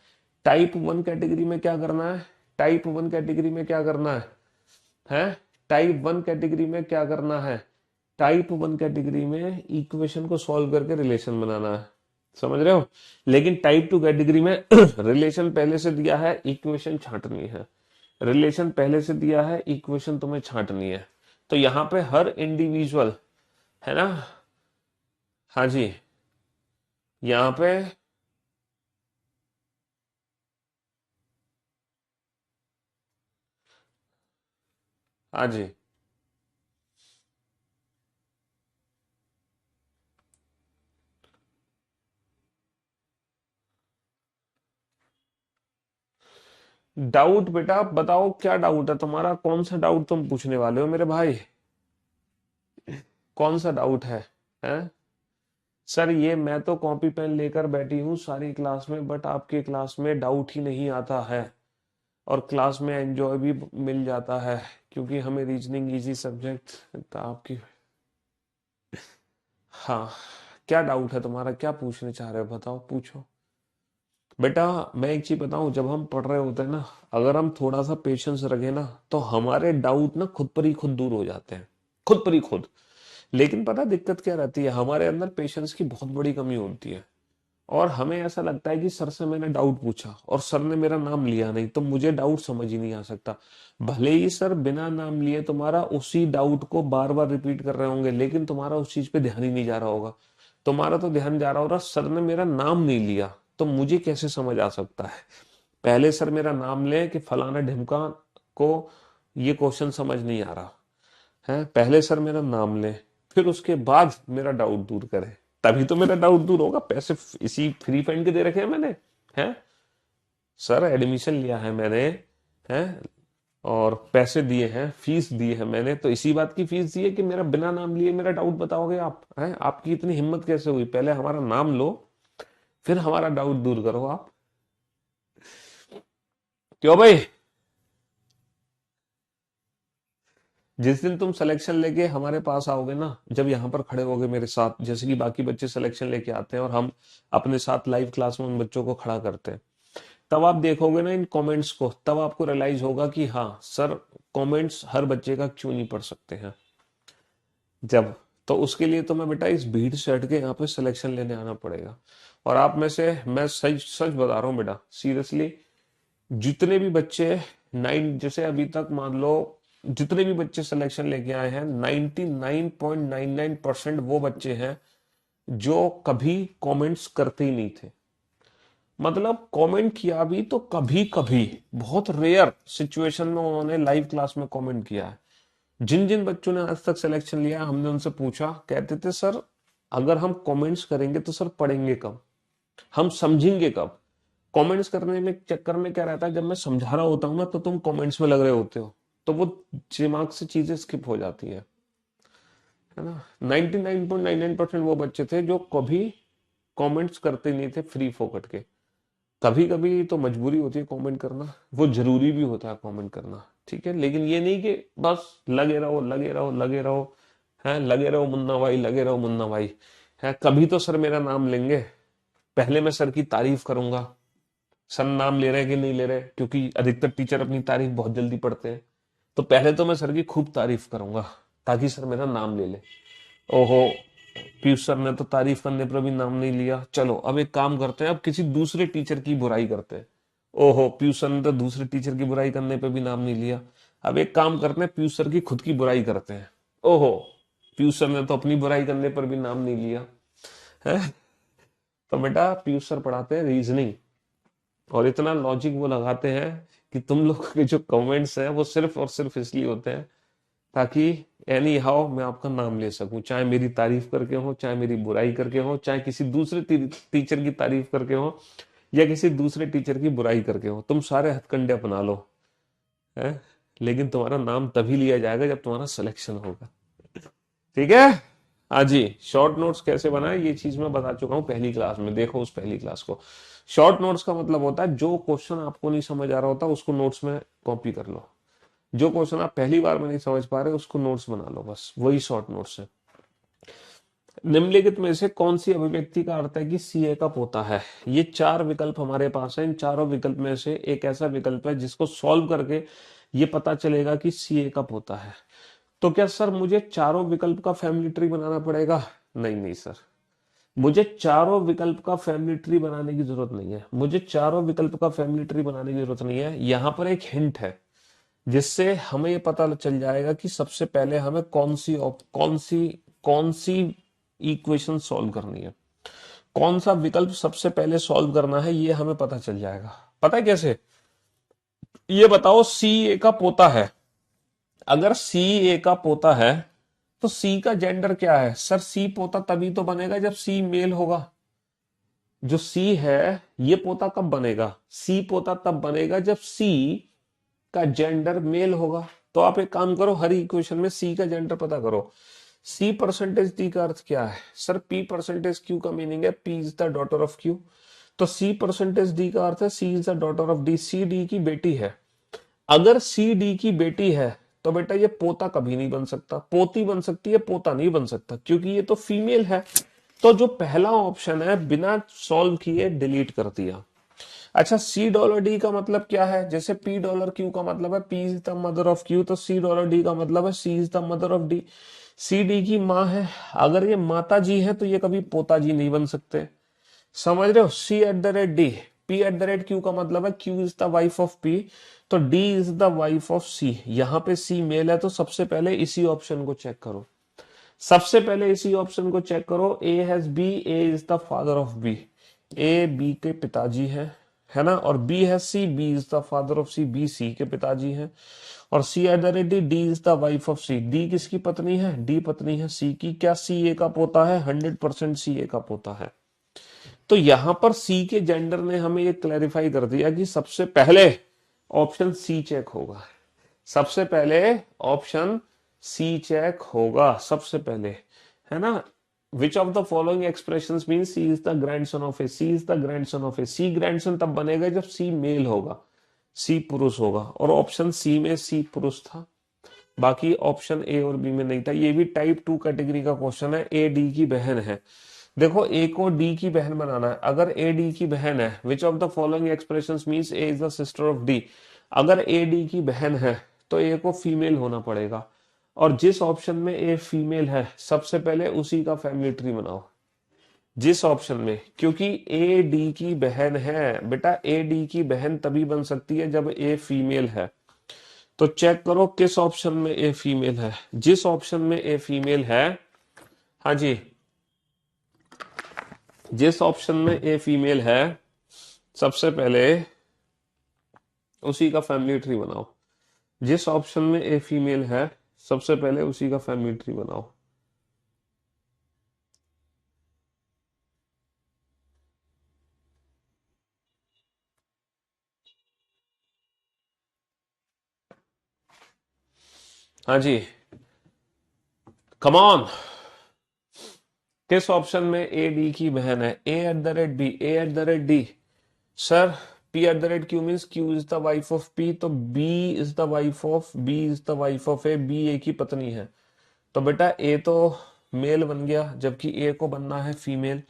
टाइप 1 कैटेगरी में क्या करना है, टाइप 1 कैटेगरी में क्या करना है टाइप 1 कैटेगरी में क्या करना है, टाइप 1 कैटेगरी में इक्वेशन को सॉल्व करके रिलेशन बनाना है। समझ रहे हो। लेकिन टाइप 2 कैटेगरी में रिलेशन पहले से दिया है, इक्वेशन छांटनी है। रिलेशन पहले से दिया है, इक्वेशन तुम्हें छांटनी है। तो यहाँ पे हर इंडिविजुअल, है ना, हाँ जी, यहाँ पे हाँ जी, डाउट बेटा बताओ क्या डाउट है तुम्हारा, कौन सा डाउट तुम पूछने वाले हो मेरे भाई, कौन सा डाउट है? सर ये मैं तो कॉपी पेन लेकर बैठी हूँ सारी क्लास में, बट आपके क्लास में डाउट ही नहीं आता है, और क्लास में एंजॉय भी मिल जाता है, क्योंकि हमें रीजनिंग इजी सब्जेक्ट आपकी। हाँ, क्या डाउट है तुम्हारा, क्या पूछने चाह रहे हो, बताओ पूछो। बेटा मैं एक चीज बताऊं, जब हम पढ़ रहे होते हैं ना, अगर हम थोड़ा सा पेशेंस रखें ना, तो हमारे डाउट ना खुद पर ही खुद दूर हो जाते हैं, खुद पर ही खुद। लेकिन पता दिक्कत क्या रहती है, हमारे अंदर पेशेंस की बहुत बड़ी कमी होती है, और हमें ऐसा लगता है कि सर से मैंने डाउट पूछा और सर ने मेरा नाम लिया नहीं, तो मुझे डाउट समझ ही नहीं आ सकता। भले ही सर बिना नाम लिए तुम्हारा उसी डाउट को बार बार रिपीट कर रहे होंगे, लेकिन तुम्हारा उस चीज पे ध्यान ही नहीं जा रहा होगा। तुम्हारा तो ध्यान जा रहा होगा, सर ने मेरा नाम नहीं लिया तो मुझे कैसे समझ आ सकता है। पहले सर मेरा नाम ले कि फलाना ढिमका को ये क्वेश्चन समझ नहीं आ रहा है, पहले सर मेरा नाम ले, फिर उसके बाद मेरा डाउट दूर करे, तभी तो मेरा डाउट दूर होगा। पैसे इसी फ्री फंड के दे रखे हैं मैंने, हैं सर, एडमिशन लिया है मैंने, हैं, और पैसे दिए हैं, फीस दी है मैंने, तो इसी बात की फीस दी है कि मेरा बिना नाम लिए मेरा डाउट बताओगे आप, हैं? आपकी इतनी हिम्मत कैसे हुई, पहले हमारा नाम लो फिर हमारा डाउट दूर करो आप। क्यों भाई, जिस दिन तुम सिलेक्शन लेके हमारे पास आओगे ना, जब यहाँ पर खड़े होगे मेरे साथ, जैसे कि बाकी बच्चे सिलेक्शन लेके आते हैं और हम अपने साथ लाइव क्लास में उन बच्चों को खड़ा करते हैं, तब आप देखोगे ना इन कमेंट्स को, तब आपको रियलाइज होगा कि हाँ सर, कमेंट्स हर बच्चे का क्यों नहीं पढ़ सकते हैं। जब, तो उसके लिए तो मैं बेटा इस भीड़ से हट के यहाँ पे सिलेक्शन लेने आना पड़ेगा। और आप में से मैं सच सच बता रहा हूँ बेटा, सीरियसली, जितने भी बच्चे नाइन, जैसे अभी तक मान लो जितने भी बच्चे सिलेक्शन लेके आए हैं, 99.99% वो बच्चे हैं जो कभी कमेंट्स करते ही नहीं थे। मतलब कमेंट किया भी तो कभी कभी, बहुत रेयर सिचुएशन में उन्होंने लाइव क्लास में कमेंट किया है। जिन जिन बच्चों ने आज तक सिलेक्शन लिया, हमने उनसे पूछा, कहते थे सर अगर हम कमेंट्स करेंगे तो सर पढ़ेंगे कब, हम समझेंगे कब। कमेंट्स करने में चक्कर में क्या रहता है, जब मैं समझा रहा होता हूँ ना तो तुम कमेंट्स में लग रहे होते हो, तो वो दिमाग से चीजें स्किप हो जाती है ना। 99.99% वो बच्चे थे जो कभी कमेंट्स करते नहीं थे फ्री फोकट के। कभी कभी तो मजबूरी होती है कमेंट करना, वो जरूरी भी होता है कमेंट करना, ठीक है, लेकिन ये नहीं कि बस लगे रहो लगे रहो लगे रहो, है लगे रहो मुन्ना भाई, लगे रहो मुन्ना भाई, है कभी तो सर मेरा नाम लेंगे, पहले मैं सर की तारीफ करूंगा, सर नाम ले रहे हैं कि नहीं ले रहे, क्योंकि अधिकतर टीचर अपनी तारीफ बहुत जल्दी पढ़ते हैं, तो पहले तो मैं सर की खूब तारीफ करूंगा ताकि सर मेरा नाम ले ले। ओहो, पीयूष सर ने तो तारीफ करने पर भी नाम नहीं लिया, चलो अब एक काम करते हैं, अब किसी दूसरे टीचर की बुराई करते हैं। ओहो, पीयूष सर ने तो दूसरे टीचर की बुराई करने पे भी नाम नहीं लिया, अब एक काम करते हैं, पीयूष सर की खुद की बुराई करते हैं। ओहो, पीयूष सर ने तो अपनी बुराई करने पर भी नाम नहीं लिया है। तो बेटा पीयूष सर पढ़ाते हैं रीजनिंग, और इतना लॉजिक वो लगाते हैं कि तुम लोग के जो कमेंट्स हैं वो सिर्फ और सिर्फ इसलिए होते हैं ताकि एनी हाउ मैं आपका नाम ले सकूं, चाहे मेरी तारीफ करके हो, चाहे मेरी बुराई करके हो, चाहे किसी दूसरे टीचर की तारीफ करके हो, या किसी दूसरे टीचर की बुराई करके हो, तुम सारे हथकंडे अपना लो, है, लेकिन तुम्हारा नाम तभी लिया जाएगा जब तुम्हारा सिलेक्शन होगा, ठीक है। हाँ जी, शॉर्ट नोट्स कैसे बनाए ये चीज मैं बता चुका हूँ पहली क्लास में, देखो उस पहली क्लास को। शॉर्ट नोट्स का मतलब होता है जो क्वेश्चन आपको नहीं समझ आ रहा होता उसको नोट्स में कॉपी कर लो, जो क्वेश्चन आप पहली बार में नहीं समझ पा रहे उसको नोट्स बना लो, बस वही शॉर्ट नोट्स है। निम्नलिखित में से कौन सी अभिव्यक्ति का अर्थ है कि सीए का पोता है। ये चार विकल्प हमारे पास है, इन चारों विकल्प में से एक ऐसा विकल्प है जिसको सॉल्व करके ये पता चलेगा कि सीए का पोता है। तो क्या सर मुझे चारों विकल्प का फैमिली ट्री बनाना पड़ेगा? नहीं नहीं सर, मुझे चारों विकल्प का फैमिली ट्री बनाने की जरूरत नहीं है, मुझे चारों विकल्प का फैमिली ट्री बनाने की जरूरत नहीं है। यहां पर एक हिंट है, जिससे हमें ये पता चल जाएगा कि सबसे पहले हमें कौन सी इक्वेशन सॉल्व करनी है, कौन सा विकल्प सबसे पहले सॉल्व करना है, ये हमें पता चल जाएगा। पता है कैसे? ये बताओ, सी ए का पोता है। अगर सी ए का पोता है तो सी का जेंडर क्या है? सर सी पोता तभी तो बनेगा जब सी मेल होगा। जो सी है ये पोता कब बनेगा? सी पोता तब बनेगा जब सी का जेंडर मेल होगा। तो आप एक काम करो, हर इक्वेशन में सी का जेंडर पता करो। सी परसेंटेज डी का अर्थ क्या है? सर पी परसेंटेज क्यू का मीनिंग है P is the daughter of Q. तो सी परसेंटेज डी का अर्थ है C is the daughter of D, C D की बेटी है। अगर सी डी की बेटी है तो बेटा ये पोता कभी नहीं बन सकता, पोती बन सकती है, पोता नहीं बन सकता, क्योंकि ये तो फीमेल है। तो जो पहला ऑप्शन है बिना सॉल्व किए डिलीट कर दिया। अच्छा, सी डॉलर डी का मतलब क्या है? जैसे पी डॉलर क्यू का मतलब है P is the mother of Q, तो सी डॉलर डी का मतलब है C is the mother of D. C D की माँ है, अगर ये माता जी है तो ये कभी पोता जी नहीं बन सकते। समझ रहे हो? C at the rate D, P at the rate Q का मतलब है Q is the wife of P, तो D is the wife of C. यहां पे सी मेल है तो सबसे पहले इसी ऑप्शन को चेक करो। सबसे पहले इसी ऑप्शन को चेक करो। A has B, A is the father of B, A B के पिताजी है ना। और बी है C, B is the father of C, B C के पिताजी हैं। और C at the rate D, D is the wife of C, D किसकी पत्नी है? डी पत्नी है सी की। क्या सी ए का पोता है? 100% सी ए का पोता है। तो यहां पर सी के जेंडर ने हमें ये क्लैरिफाई कर दिया कि सबसे पहले ऑप्शन सी चेक होगा। सबसे पहले ऑप्शन सी चेक होगा सबसे पहले, है ना। Which of the following expression mean C is the grandson of A, C is the grandson of A. C grandson तब बनेगा जब सी मेल होगा, सी पुरुष होगा, और ऑप्शन सी में सी पुरुष था, बाकी ऑप्शन ए और बी में नहीं था। ये भी टाइप 2 कैटेगरी का क्वेश्चन है। ए डी की बहन है। देखो, ए को डी की बहन बनाना है। अगर ए डी की बहन है, विच of the following expressions means A is the sister of D. अगर ए डी की बहन है तो ए को फीमेल होना पड़ेगा, और जिस ऑप्शन में ए फीमेल है सबसे पहले उसी का फैमिली ट्री बनाओ। जिस ऑप्शन में, क्योंकि ए डी की बहन है बेटा, ए डी की बहन तभी बन सकती है जब ए फीमेल है। तो चेक करो किस ऑप्शन में ए फीमेल है। जिस ऑप्शन में ए फीमेल है, हाँ जी, जिस ऑप्शन में ए फीमेल है सबसे पहले उसी का फैमिली ट्री बनाओ। जिस ऑप्शन में ए फीमेल है सबसे पहले उसी का फैमिली ट्री बनाओ। हाँ जी, कम ऑन। किस ऑप्शन में ए डी की बहन है? A at the rate B, A at the rate D. Sir P at the rate Q means Q is the wife of P, तो B is the wife of, B is the wife of A, B A की पत्नी है। तो बेटा ए तो mail बन गया जबकि ए को बनना है फीमेल,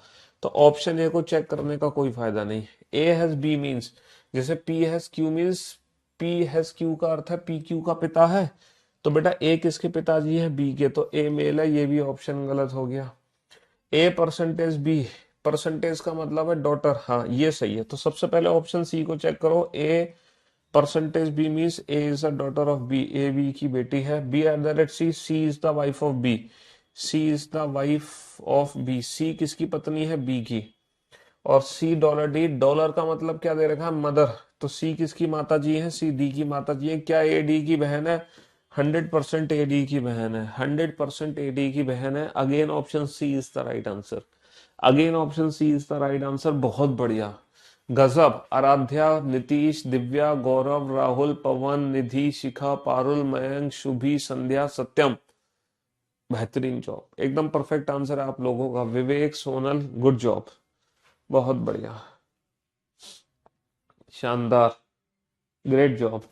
तो ऑप्शन ए को चेक करने का कोई फायदा नहीं। ए हैज बी मीन्स, जैसे P has Q means P has Q का अर्थ है पी क्यू का पिता है, तो बेटा ए किसके पिताजी है? बी के, तो ए मेल है, ये भी ऑप्शन गलत हो गया। ए परसेंटेज बी, परसेंटेज का मतलब है डॉटर, हाँ ये सही है। तो सबसे पहले ऑप्शन सी को चेक करो। A percentage B means A is the daughter of B, A B की बेटी है। B at the rate C, C is the wife of B, C is the wife of B, C किसकी पत्नी है? B की। और सी dollar D, dollar का मतलब क्या दे रखा है? मदर, तो सी किसकी माता जी है? सी डी की माता जी है। क्या ए डी की बहन है? 100% ए डी की बहन है, 100% ए डी की बहन है। Again option C is the right answer. Again option C is the right answer. बहुत बढ़िया, गजब। आराध्या, नीतीश, दिव्या, गौरव, राहुल, पवन, निधि, शिखा, पारुल, मयंक, शुभी, संध्या, सत्यम, बेहतरीन जॉब, एकदम परफेक्ट आंसर है आप लोगों का। विवेक, सोनल, गुड जॉब, बहुत बढ़िया, शानदार, ग्रेट जॉब।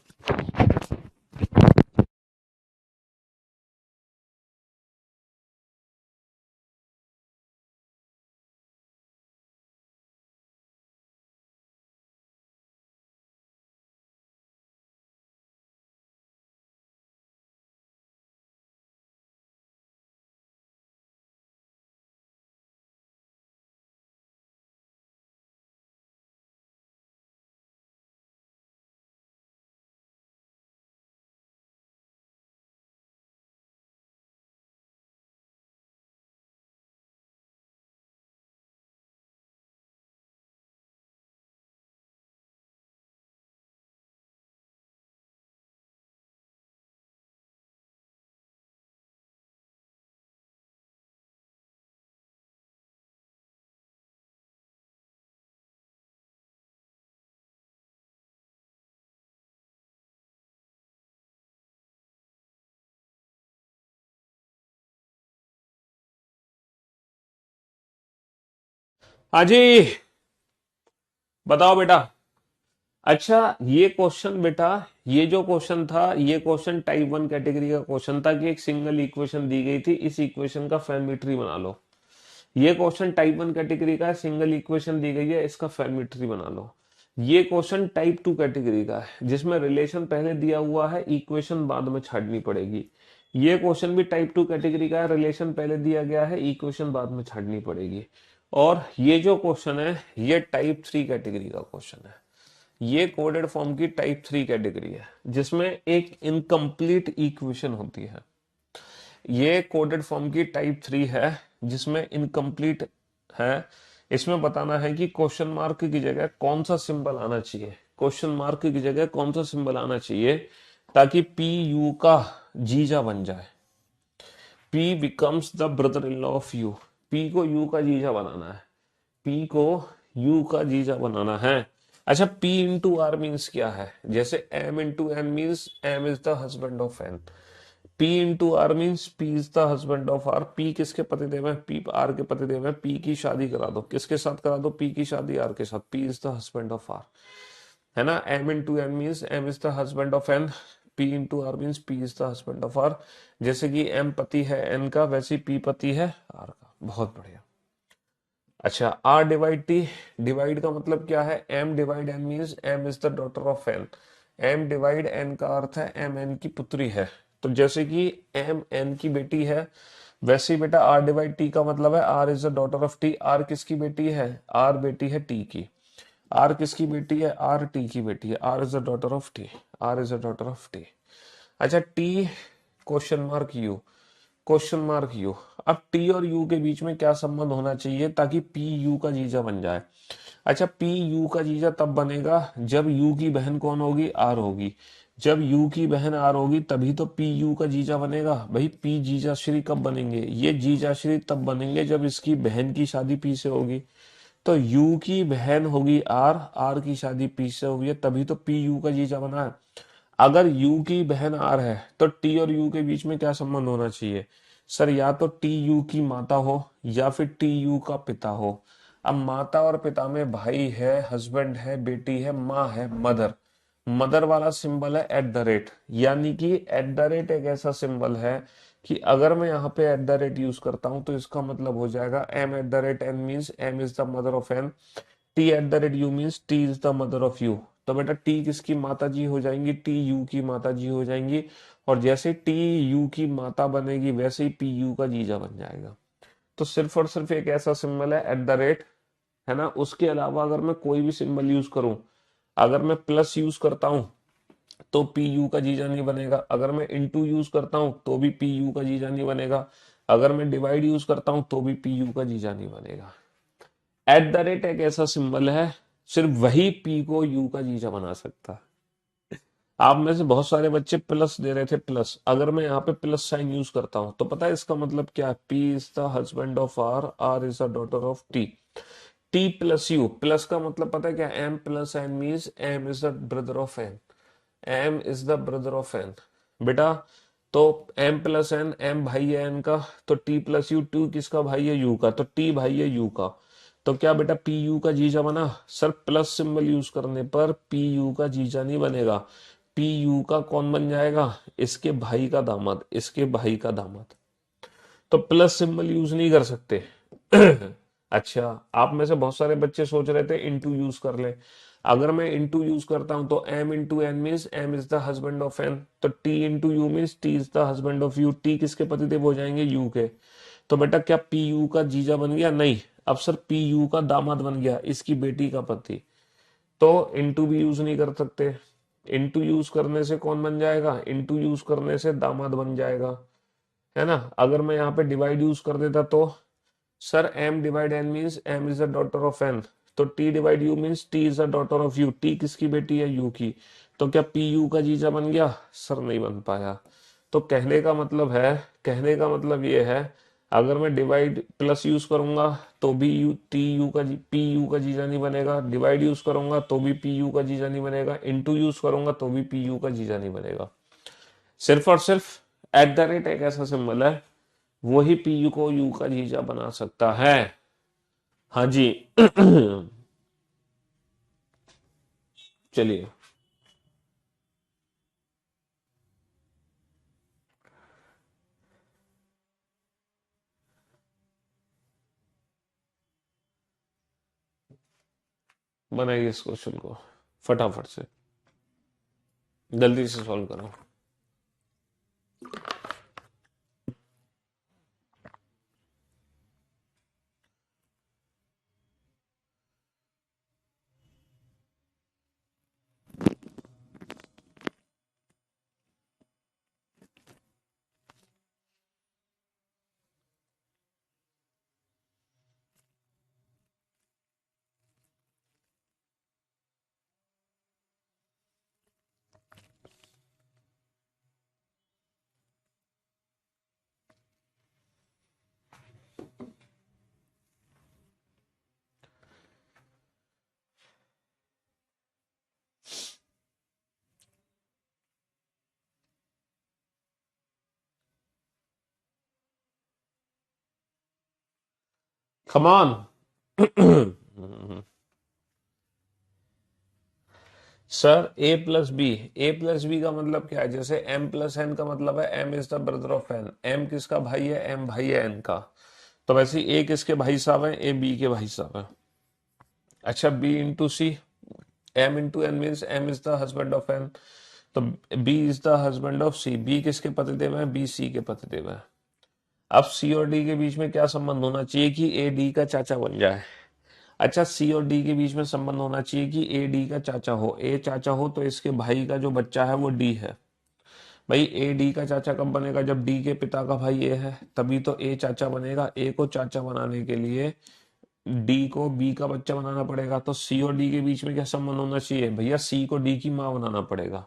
हाँ जी, बताओ बेटा। अच्छा, ये क्वेश्चन बेटा, ये जो क्वेश्चन था, ये क्वेश्चन टाइप 1 कैटेगरी का क्वेश्चन था कि एक सिंगल इक्वेशन दी गई थी, इस इक्वेशन का फैमिली बना लो। ये क्वेश्चन टाइप 1 कैटेगरी का है, सिंगल इक्वेशन दी गई है, इसका फैमिली बना लो। ये क्वेश्चन टाइप 2 कैटेगरी का है, जिसमें रिलेशन पहले दिया हुआ है, इक्वेशन बाद में छाड़नी पड़ेगी। ये क्वेश्चन भी टाइप 2 कैटेगरी का है, रिलेशन पहले दिया गया है, इक्वेशन बाद में छाड़नी पड़ेगी। और ये जो क्वेश्चन है, ये टाइप 3 कैटेगरी का क्वेश्चन है। ये कोडेड फॉर्म की टाइप 3 कैटेगरी है, जिसमें एक इनकम्प्लीट इक्वेशन होती है। ये कोडेड फॉर्म की टाइप 3 है, जिसमें इनकम्प्लीट है। इसमें बताना है कि क्वेश्चन मार्क की जगह कौन सा सिंबल आना चाहिए, क्वेश्चन मार्क की जगह कौन सा सिंबल आना चाहिए, ताकि पी यू का जीजा बन जाए। P becomes the brother in law of you. P को यू का जीजा बनाना है, पी को यू का जीजा बनाना है। अच्छा, पी इंटू आर मीन्स क्या है? जैसे M into N means M is the husband of N. P into R means P is the husband of R. P किसके पतिदेव है? पी आर के पतिदेव है। पी की शादी करा दो, किसके साथ करा दो? पी की शादी आर के साथ। P is the husband of R, है ना। M into N means M is the husband of N. P into R means P is the husband of R. जैसे कि एम पति है एन का, वैसे पी पति है आर का। बहुत बढ़िया। अच्छा, आर डिवाइड टी। डिवाइड का मतलब क्या है? M divide N means M is the daughter of N. M divide N का अर्थ है एम एन की पुत्री है। तो जैसे कि एम एन की बेटी है, वैसे ही बेटा आर डिवाइड टी का मतलब है R is the daughter of T. R किसकी बेटी है? आर बेटी है टी की। आर किसकी बेटी है? आर टी की बेटी है। R is the daughter of T. R is the daughter of T. अच्छा, T question mark U, question mark U. अब टी और यू के बीच में क्या संबंध होना चाहिए ताकि पी यू का जीजा बन जाए? अच्छा, पी यू का जीजा तब बनेगा जब यू की बहन कौन होगी? आर होगी। जब यू की बहन आर होगी तभी तो पी यू का जीजा बनेगा। भाई, पी जीजा श्री कब बनेंगे? ये जीजा श्री तब बनेंगे जब इसकी बहन की शादी पी से होगी। तो यू की बहन होगी आर, आर की शादी पी से हुई है, तभी तो पी यू का जीजा बना है। अगर यू की बहन आर है तो टी और यू के बीच में क्या संबंध होना चाहिए? सर, या तो टी यू की माता हो या फिर टी यू का पिता हो। अब माता और पिता में भाई है, हस्बैंड है, बेटी है, माँ है, मदर। मदर वाला सिंबल है एट द रेट, यानी कि एट द रेट एक ऐसा सिंबल है कि अगर मैं यहाँ पे एट द रेट यूज करता हूं तो इसका मतलब हो जाएगा M at the rate N means M is the mother of N. T at the rate U means T is the mother of U. तो बेटा टी किसकी माता जी हो जाएंगी? टी यू की माता जी हो जाएंगी। और जैसे टी यू की माता बनेगी वैसे ही पी यू का जीजा बन जाएगा। तो सिर्फ और सिर्फ एक ऐसा सिंबल है एट द रेट, है ना। उसके अलावा अगर मैं कोई भी सिंबल यूज करूं, अगर मैं प्लस यूज करता हूं तो पी यू का जीजा नहीं बनेगा। अगर मैं इंटू यूज करता हूं तो भी पी यू का जीजा नहीं बनेगा। अगर मैं डिवाइड यूज करता हूं तो भी पी यू का जीजा नहीं बनेगा। एट द रेट एक ऐसा सिंबल है, सिर्फ वही पी को यू का जीजा बना सकता है। आप में से बहुत सारे बच्चे प्लस दे रहे थे, प्लस। अगर मैं यहाँ पे प्लस साइन यूज करता हूं तो पता है इसका मतलब क्या है? P is the husband of R, R is the daughter of T. T plus U, plus का मतलब पता है क्या? M plus N means M is the brother of N. M is the brother of N बेटा। तो M plus N, M भाई है N का, तो टी प्लस यू, टू किसका भाई है? यू का, तो टी भाई है यू का। तो क्या बेटा पी यू का जीजा बना? सर, प्लस सिंबल यूज करने पर पी यू का जीजा नहीं बनेगा। पी यू का कौन बन जाएगा? इसके भाई का दामाद, इसके भाई का दामाद। तो प्लस सिंबल यूज नहीं कर सकते। अच्छा, आप में से बहुत सारे बच्चे सोच रहे थे इंटू यूज कर ले। अगर मैं इंटू यूज करता हूं तो M into N means M is the husband of N. तो T into U means T is the husband of U. T किसके पतिदेव हो जाएंगे? यू के। तो बेटा क्या पी यू का जीजा बन गया? नहीं। अब सर, पी यू का दामाद बन गया, इसकी बेटी का पति। तो इंटू भी यूज नहीं कर सकते। इंटू यूज करने से कौन बन जाएगा? इंटू यूज करने से दामाद बन जाएगा, है ना। अगर मैं यहाँ पे डिवाइड यूज कर देता तो sir, M divide N means M is the daughter of N. तो T divide U means T is the daughter of U. T किसकी बेटी है? यू की। तो क्या पी यू का जीजा बन गया? सर, नहीं बन पाया। तो कहने का मतलब है, कहने का मतलब ये है, अगर मैं डिवाइड प्लस यूज करूंगा तो भी यू टी यू का पी यू का जीजा नहीं बनेगा। डिवाइड यूज करूंगा तो भी पी यू का जीजा नहीं बनेगा। इंटू यूज करूंगा तो भी पी यू का जीजा नहीं बनेगा। सिर्फ और सिर्फ एट द रेट एक ऐसा सिंबल है, वही पी यू को यू का जीजा बना सकता है। हाँ जी। चलिए। बनाइए इस क्वेश्चन को फटाफट से, जल्दी से सॉल्व करो। Come on. Sir A plus B का मतलब क्या है? जैसे एम प्लस एन का मतलब है M is the brother of N. M किसका भाई है? एम भाई है एन का। तो वैसे ही ए किसके भाई साहब है? ए बी के भाई साहब है। अच्छा, B into C, M into N means M is the husband of N, तो B is the husband of C. B किसके पतिदेव है? बी सी के पतिदेव है। अब सी और डी के बीच में क्या संबंध होना चाहिए कि ए डी का चाचा बन जाए? अच्छा, सी और डी के बीच में संबंध होना चाहिए कि ए डी का चाचा हो। ए चाचा हो तो इसके भाई का जो बच्चा है वो डी है। भाई ए डी का चाचा कब बनेगा? जब डी के पिता का भाई ए है, तभी तो ए चाचा बनेगा। ए को चाचा बनाने के लिए डी को बी का बच्चा बनाना पड़ेगा। तो सी और डी के बीच में क्या संबंध होना चाहिए? भैया सी को डी की माँ बनाना पड़ेगा।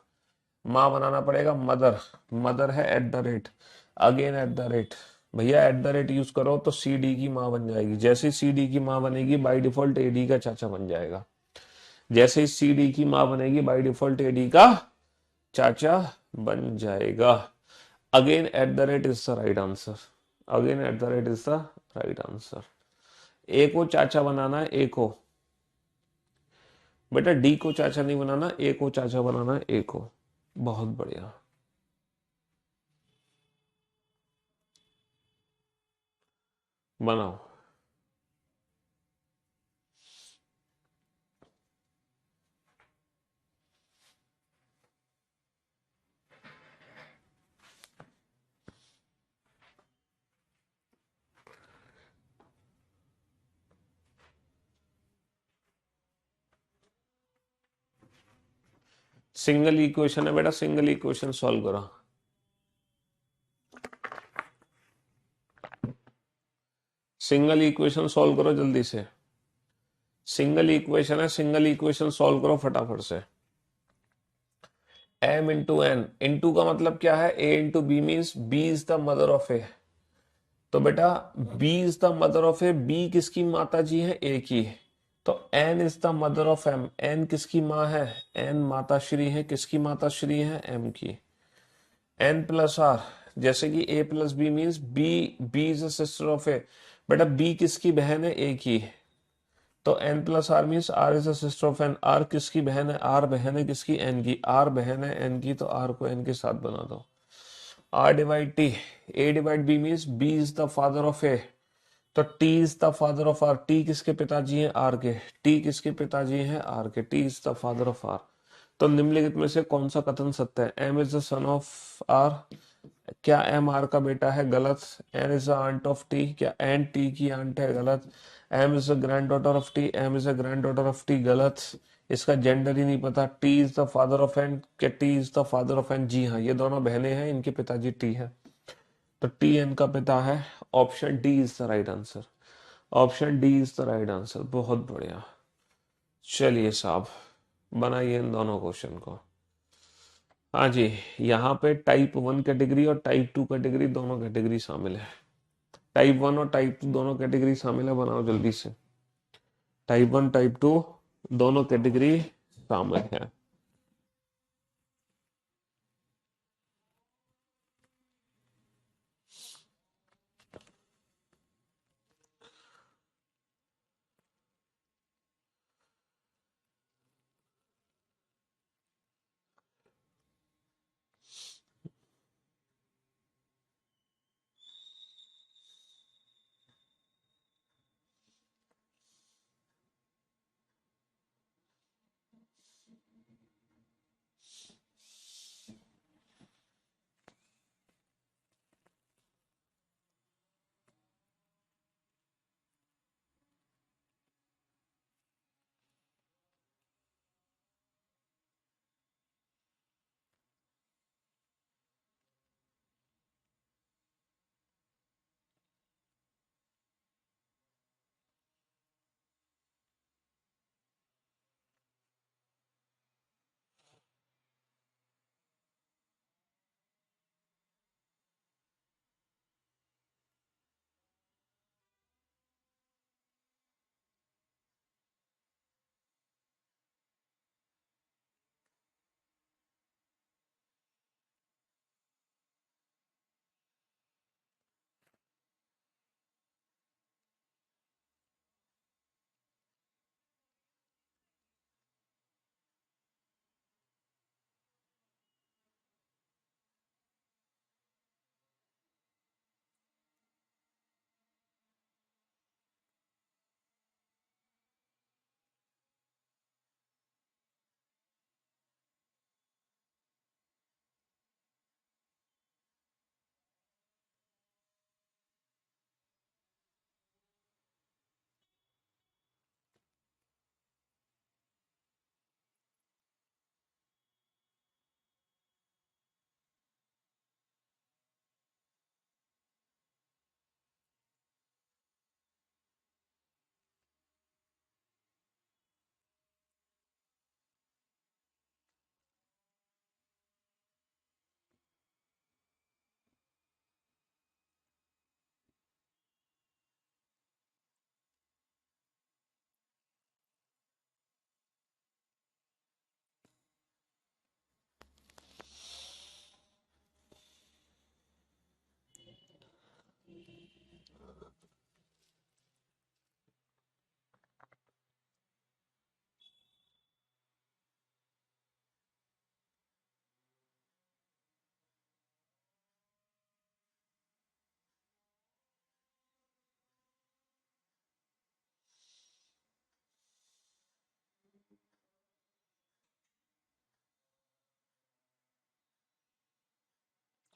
माँ बनाना पड़ेगा मदर। मदर है eight the rate, again at the rate. भैया एट द रेट यूज करो तो सी डी की माँ बन जाएगी। जैसे सी डी की माँ बनेगी बाय डिफॉल्ट ए डी का चाचा बन जाएगा। जैसे ही सी डी की माँ बनेगी बाय डिफॉल्ट ए डी का चाचा बन जाएगा। Again at the rate is the right answer. Again at the rate is the right answer. A को चाचा बनाना है, ए को। बेटा डी को चाचा नहीं बनाना, ए को चाचा बनाना है, ए को। बहुत बढ़िया। बनाओ। सिंगल इक्वेशन है बेटा, सिंगल इक्वेशन सॉल्व करो। सिंगल इक्वेशन सॉल्व करो जल्दी से। सिंगल इक्वेशन है, सिंगल इक्वेशन सॉल्व करो फटाफट से। m इंटू एन, इंटू का मतलब क्या है? a into B means b is the mother of a। तो बेटा b is the mother of a, b किसकी माता जी है? a की। तो n is the mother of m, n किसकी माँ है? n माता श्री है। किसकी माता श्री है? m की। n प्लस आर, जैसे कि a plus B means b is a sister of a। बेटा b किसकी बहन है? a की। तो n plus R means r is a sister of n। r किसकी बहन है? r बहन है किसकी? n की। r बहन है n की, तो r को n के साथ बना दो। r divide t, a divide b means b is the father of a। तो t is the father of r। t किसके पिताजी हैं? r के। t किसके पिताजी हैं? r के। t is the father of r। तो निम्नलिखित में से कौन सा कथन सत्य है? m is the son of r। क्या m r का बेटा है? गलत। n is the aunt of t, क्या n t की आंट है? गलत। m is the granddaughter of t, m is the granddaughter of t, गलत। इसका जेंडर ही नहीं पता। t is the father of n, क्या t is the father of n? जी हाँ, ये दोनों बहनें हैं, इनके पिताजी t है, तो टी एन का पिता है। Option D is the right answer. Option D is the right answer. बहुत बढ़िया। चलिए साहब, बनाइए इन दोनों क्वेश्चन को। हाँ जी, यहाँ पे टाइप 1 कैटेगरी और टाइप 2 कैटेगरी दोनों कैटेगरी शामिल है। टाइप 1 और टाइप 2 दोनों कैटेगरी शामिल है, बनाओ जल्दी से। टाइप 1 टाइप 2 दोनों कैटेगरी शामिल है।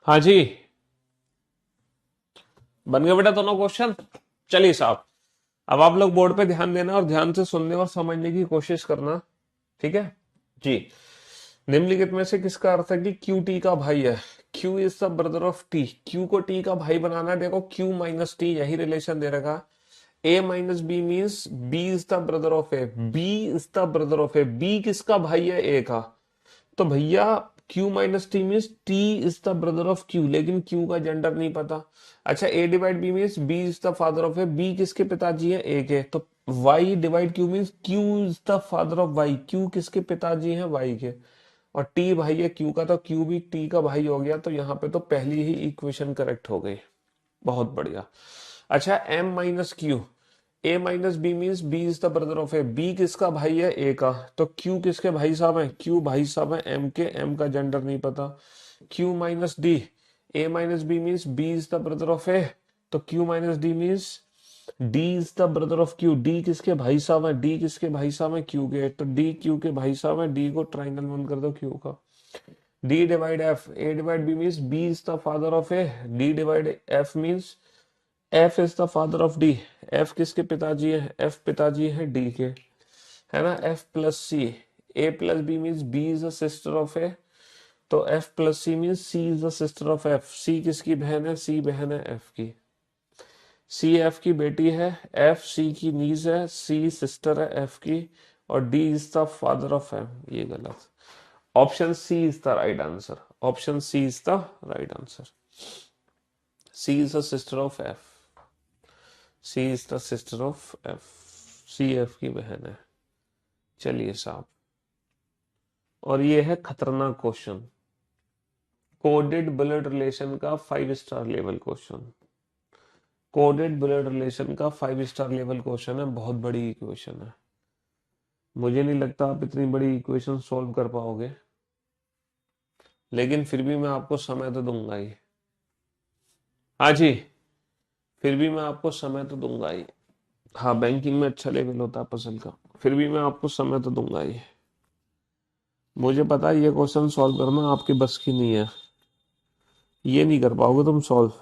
हाँ जी, बन गए बेटा दोनों क्वेश्चन। चलिए साहब, अब आप लोग बोर्ड पे ध्यान देना और ध्यान से सुनने और समझने की कोशिश करना। ठीक है जी। निम्नलिखित में से किसका अर्थ है कि क्यू टी का भाई है? Q is the brother of T. Q को टी का भाई बनाना है। देखो क्यू माइनस टी, यही रिलेशन दे रखा। A minus B means B is the brother of A. B is the brother of A. B किसका भाई है? ए का। तो भैया Q minus T means T is the brother of Q, लेकिन Q का जेंडर नहीं पता। अच्छा, A divide B means B is the father of A. B किसके पिताजी हैं? A के। तो Y divide Q means Q is the father of Y। Q किसके पिताजी हैं? Y के। और T भाई है Q का, तो Q भी T का भाई हो गया। तो यहाँ पे तो पहली ही इक्वेशन करेक्ट हो गई। बहुत बढ़िया। अच्छा, M minus Q. A minus B means B is the brother of A. B किसका भाई है? ए का। तो क्यू किसके भाई साहब हैं? क्यू भाई साहब है एम के। एम का जेंडर नहीं पता। Q minus D. A minus B means B is the brother of A. तो Q minus D means D is the brother of Q. D किसके भाई साहब है? डी किसके भाई साहब है? क्यू के। तो डी क्यू के भाई साहब है। डी को ट्राइंगल वन कर दो क्यू का। D divide F. A divide B means B is the father of A. D divide F means F is the father of D. F किसके पिताजी है? एफ पिताजी है डी के, है ना। F plus C. A plus B means B is the sister of A. तो F plus C means C is the sister of F. C किसकी बहन है? सी बहन है एफ की। सी एफ की बेटी है। एफ सी की नीज है। सी सिस्टर है एफ की। और D is the father of F. ये गलत। Option C is the right answer. Option C is the right answer. C is the sister of F. C is the sister of F. C F की बहन है। चलिए साहब, और ये है खतरनाक क्वेश्चन। कोडेड ब्लड रिलेशन का 5 star level question. Coded blood relation का 5 स्टार लेवल क्वेश्चन है। बहुत बड़ी इक्वेशन है। मुझे नहीं लगता आप इतनी बड़ी इक्वेशन सॉल्व कर पाओगे, लेकिन फिर भी मैं आपको समय तो दूंगा ही। हाँ जी, फिर भी मैं आपको समय तो दूंगा ही। हाँ, बैंकिंग में अच्छा लेवल होता है पजल का। फिर भी मैं आपको समय तो दूंगा ही। मुझे पता है ये क्वेश्चन सॉल्व करना आपके बस की नहीं है। ये नहीं कर पाओगे तुम सॉल्व।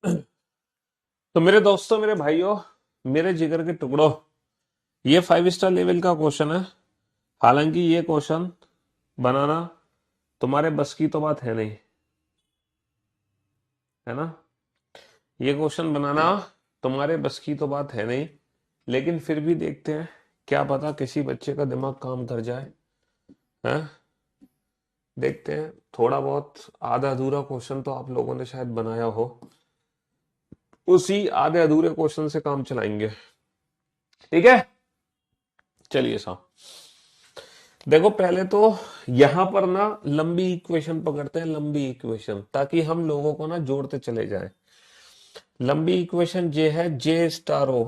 तो मेरे दोस्तों, मेरे भाइयों, मेरे जिगर के टुकड़ों, ये 5 स्टार लेवल का क्वेश्चन है। हालांकि ये क्वेश्चन बनाना तुम्हारे बस की तो बात है नहीं, है ना। ये क्वेश्चन बनाना तुम्हारे बस की तो बात है नहीं, लेकिन फिर भी देखते हैं, क्या पता किसी बच्चे का दिमाग काम कर जाए, हैं। देखते हैं, थोड़ा बहुत आधा अधूरा क्वेश्चन तो आप लोगों ने शायद बनाया हो, उसी आधे अधूरे क्वेश्चन से काम चलाएंगे। ठीक है, चलिए साहब। देखो पहले तो यहां पर ना लंबी इक्वेशन पकड़ते हैं, लंबी इक्वेशन, ताकि हम लोगों को ना जोड़ते चले जाएं। लंबी इक्वेशन जे है जे स्टार ओ,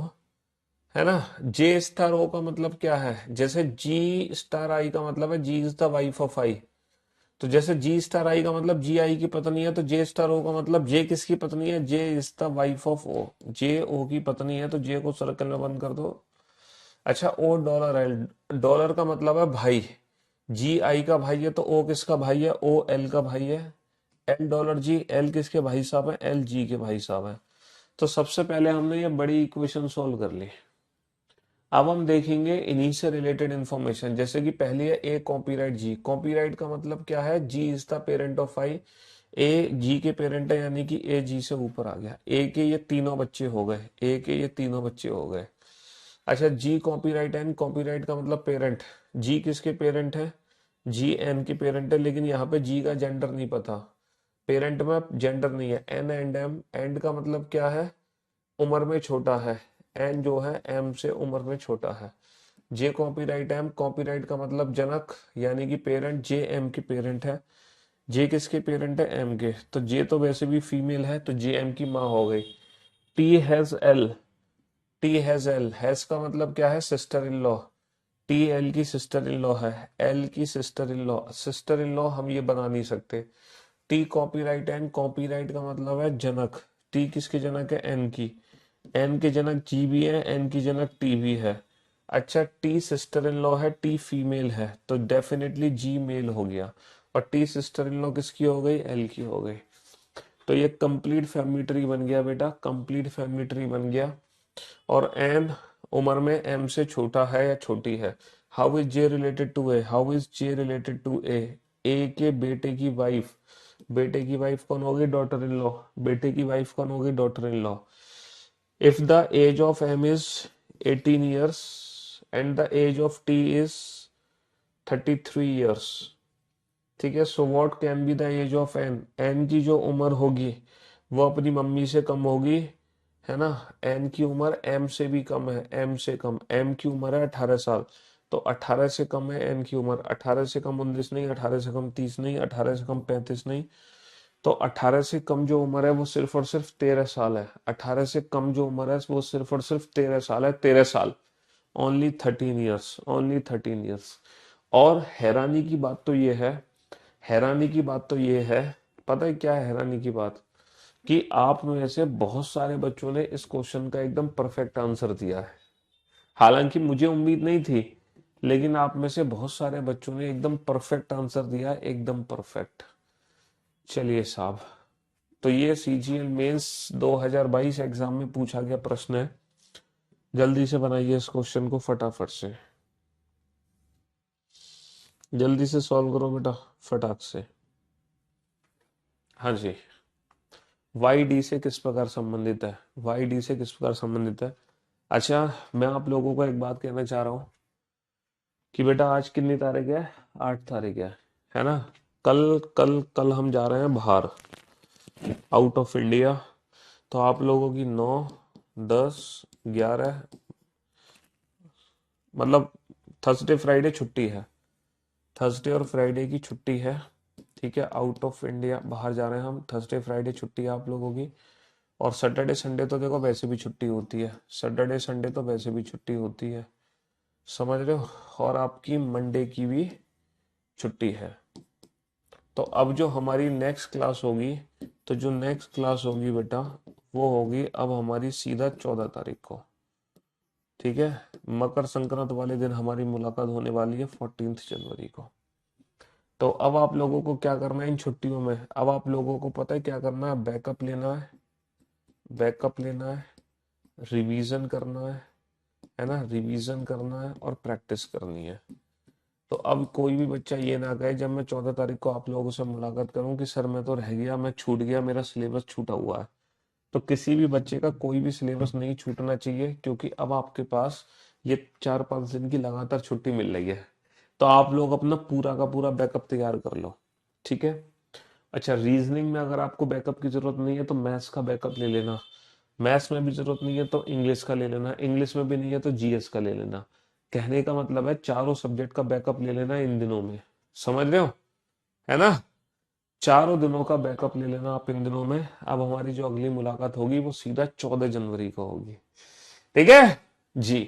है ना। जे स्टार ओ का मतलब क्या है, जैसे जी स्टार आई का मतलब है जी इज द वाइफ ऑफ आई। तो जैसे जी स्टार आई का मतलब जी आई की पत्नी है, तो जे स्टार ओ का मतलब जे किसकी पत्नी है, J is the wife of O. J O की पत्नी है, तो जे को सर्कल में बंद कर दो। अच्छा, ओ डॉलर एल, डॉलर का मतलब है भाई। जी आई का भाई है, तो ओ किसका भाई है, ओ एल का भाई है। एल डॉलर जी, एल किसके भाई साहब है, एल जी के भाई साहब है। तो सबसे पहले हमने ये बड़ी इक्वेशन सॉल्व कर ली। अब हम देखेंगे इन्हीं से रिलेटेड इंफॉर्मेशन, जैसे कि पहली है ए कॉपीराइट जी। कॉपीराइट का मतलब क्या है, जी इज द पेरेंट ऑफ आई। ए जी के पेरेंट है, यानी कि ए जी से ऊपर आ गया। ए के ये तीनों बच्चे हो गए, ए के ये तीनों बच्चे हो गए। अच्छा, जी कॉपीराइट एन, कॉपीराइट का मतलब पेरेंट। जी किसके पेरेंट है, जी एन के पेरेंट है, लेकिन यहाँ पे जी का जेंडर नहीं पता, पेरेंट में जेंडर नहीं है। एन एंड एम, एंड का मतलब क्या है, उम्र में छोटा है। एन जो है एम से उम्र में छोटा है। जे कॉपीराइट एम, कॉपीराइट का मतलब जनक, यानी कि पेरेंट, जे एम के पेरेंट है। जे किसके पेरेंट है, एम के, तो जे तो वैसे भी फीमेल है, तो जे एम की माँ हो गई। T has L, T has L, has का मतलब क्या है, sister in law. T L की सिस्टर इन लॉ है, एल की sister in law. Sister in law हम ये बना नहीं सकते। टी कॉपीराइट एन, कॉपीराइट का मतलब है जनक। टी किसके जनक है, एन की। एन के जनक जी भी है, एन की जनक टी भी है। अच्छा, टी सिस्टर इन लॉ है, टी फीमेल है, तो डेफिनेटली जी मेल हो गया। और टी सिस्टर इन लॉ किसकी हो गई, एल की हो गई। तो ये कंप्लीट फैमिली ट्री बन गया बेटा, कंप्लीट फैमिली ट्री बन गया। और एन उम्र में एम से छोटा है या छोटी है। How is J related to A, how is J related to A. A के बेटे की वाइफ, बेटे की वाइफ कौन होगी, डॉटर इन लॉ। बेटे की वाइफ कौन होगी, daughter in law. If the age of M is 18 years and the age of T is 33 years, ठीक है, so what can be the age of N. N की जो उम्र होगी वो अपनी मम्मी से कम होगी, है ना। एन की उम्र एम से भी कम है, एम से कम, एम की उम्र है 18 साल, तो 18 से कम है एन की उम्र। 18 से कम 19 नहीं, 18 से कम 30 नहीं, 18 से कम 35 नहीं। तो 18 से कम जो उम्र है वो सिर्फ और सिर्फ 13 साल है। 18 से कम जो उम्र है वो सिर्फ और सिर्फ 13 साल है, 13 साल। Only 13 years, only 13 years. और हैरानी की बात तो ये है, हैरानी की बात तो ये है, पता है क्या है हैरानी की बात, कि आप में से बहुत सारे बच्चों ने इस क्वेश्चन का एकदम परफेक्ट आंसर दिया है। हालांकि मुझे उम्मीद नहीं थी, लेकिन आप में से बहुत सारे बच्चों ने एकदम परफेक्ट आंसर दिया है, एकदम परफेक्ट। चलिए साहब, तो ये सीजीएल मेंस 2022 एग्जाम में पूछा गया प्रश्न है। जल्दी से बनाइए इस क्वेश्चन को, फटाफट से, जल्दी से सॉल्व करो बेटा, फटाक से। हाँ जी। वाई डी से किस प्रकार संबंधित है, वाई डी से किस प्रकार संबंधित है। अच्छा, मैं आप लोगों को एक बात कहना चाह रहा हूँ कि बेटा आज कितनी तारीख है, 8 तारीख है ना। कल कल कल हम जा रहे हैं बाहर, आउट ऑफ इंडिया। तो आप लोगों की 9, 10, 11, मतलब थर्सडे फ्राइडे छुट्टी है, थर्सडे और फ्राइडे की छुट्टी है। ठीक है, आउट ऑफ इंडिया बाहर जा रहे हैं हम, थर्सडे फ्राइडे छुट्टी है आप लोगों की। और सैटरडे संडे तो देखो वैसे भी छुट्टी होती है, सैटरडे संडे तो वैसे भी छुट्टी होती है, समझ रहे हो। और आपकी मंडे की भी छुट्टी है। तो अब जो हमारी नेक्स्ट क्लास होगी, तो जो नेक्स्ट क्लास होगी बेटा, वो होगी अब हमारी सीधा 14 तारीख को। ठीक है, मकर संक्रांत वाले दिन हमारी मुलाकात होने वाली है 14 जनवरी को। तो अब आप लोगों को क्या करना है इन छुट्टियों में, अब आप लोगों को पता है क्या करना है, बैकअप लेना है, बैकअप लेना है, रिवीजन करना है ना, रिवीजन करना है और प्रैक्टिस करनी है। तो अब कोई भी बच्चा ये ना कहे जब मैं 14 तारीख को आप लोगों से मुलाकात करूं कि सर मैं तो रह गया, मैं छूट गया, मेरा सिलेबस छूटा हुआ है। तो किसी भी बच्चे का कोई भी सिलेबस नहीं छूटना चाहिए, क्योंकि अब आपके पास ये 4-5 दिन की लगातार छुट्टी मिल रही है। तो आप लोग अपना पूरा का पूरा बैकअप तैयार कर लो, ठीक है। अच्छा, रीजनिंग में अगर आपको बैकअप की जरूरत नहीं है तो मैथ्स का बैकअप ले लेना, मैथ्स में भी जरूरत नहीं है तो इंग्लिश का ले लेना, इंग्लिश में भी नहीं है तो जीएस का ले लेना। कहने का मतलब है चारों सब्जेक्ट का बैकअप ले लेना इन दिनों में, समझ रहे हो, है ना। चारों दिनों का बैकअप ले लेना आप इन दिनों में। अब हमारी जो अगली मुलाकात होगी वो सीधा 14 जनवरी को होगी, ठीक है जी।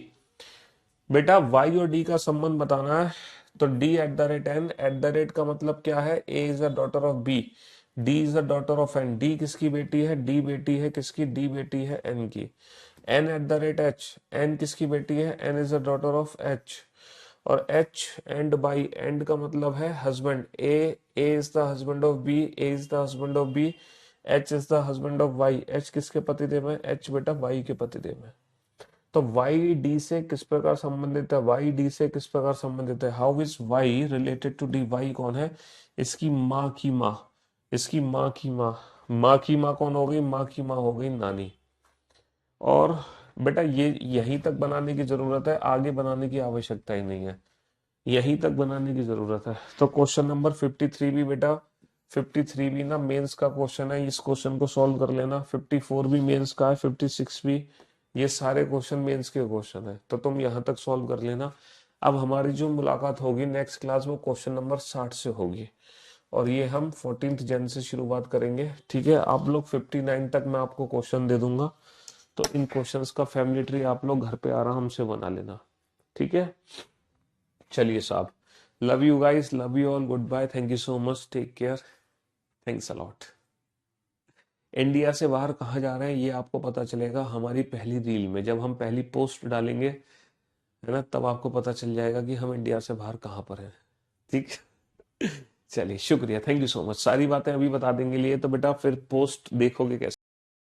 बेटा वाई और डी का संबंध बताना है, तो D at the rate N, at the rate का मतलब क्या है, A is the daughter of B, D is the daughter of N. D किसकी बेटी है, डी बेटी है किसकी, डी बेटी है एन की। N at the rate H, N किसकी बेटी है, N is the daughter of H. और एच एंड बाई, एंड का मतलब है husband, A is the husband of B, A is the husband of B, H is the husband of Y. H किसके पतिदेव है, एच बेटा Y के पतिदेव है। तो वाई डी से किस प्रकार संबंधित है, वाई डी से किस प्रकार संबंधित है, how is Y related to D. Y कौन है, इसकी माँ की माँ, इसकी माँ की माँ। माँ की माँ कौन हो गई, माँ की माँ हो गई नानी। और बेटा ये यहीं तक बनाने की जरूरत है, आगे बनाने की आवश्यकता ही नहीं है, यहीं तक बनाने की जरूरत है। तो क्वेश्चन नंबर 53 भी बेटा, 53 भी ना मेंस का क्वेश्चन है, इस क्वेश्चन को सॉल्व कर लेना। 54 भी मेंस का है, 56 भी, ये सारे क्वेश्चन मेंस के क्वेश्चन है, तो तुम यहां तक सॉल्व कर लेना। अब हमारी जो मुलाकात होगी नेक्स्ट क्लास में क्वेश्चन नंबर 60 से होगी, और ये हम 14 जन से शुरुआत करेंगे, ठीक है। आप लोग 59 तक मैं आपको क्वेश्चन दे दूंगा, तो इन क्वेश्चंस का फैमिली ट्री आप लोग घर पे आराम से बना लेना, ठीक है। चलिए साहब, love you guys, love you all, goodbye, thank you so much, take care, thanks a lot. India से बाहर कहाँ जा रहे हैं ये आपको पता चलेगा हमारी पहली रील में, जब हम पहली पोस्ट डालेंगे, है ना, तब आपको पता चल जाएगा कि हम इंडिया से बाहर कहाँ पर हैं, ठीक। चलिए शुक्रिया, थैंक यू सो मच। सारी बातें अभी बता देंगे लिए तो बेटा फिर पोस्ट देखोगे कैसे।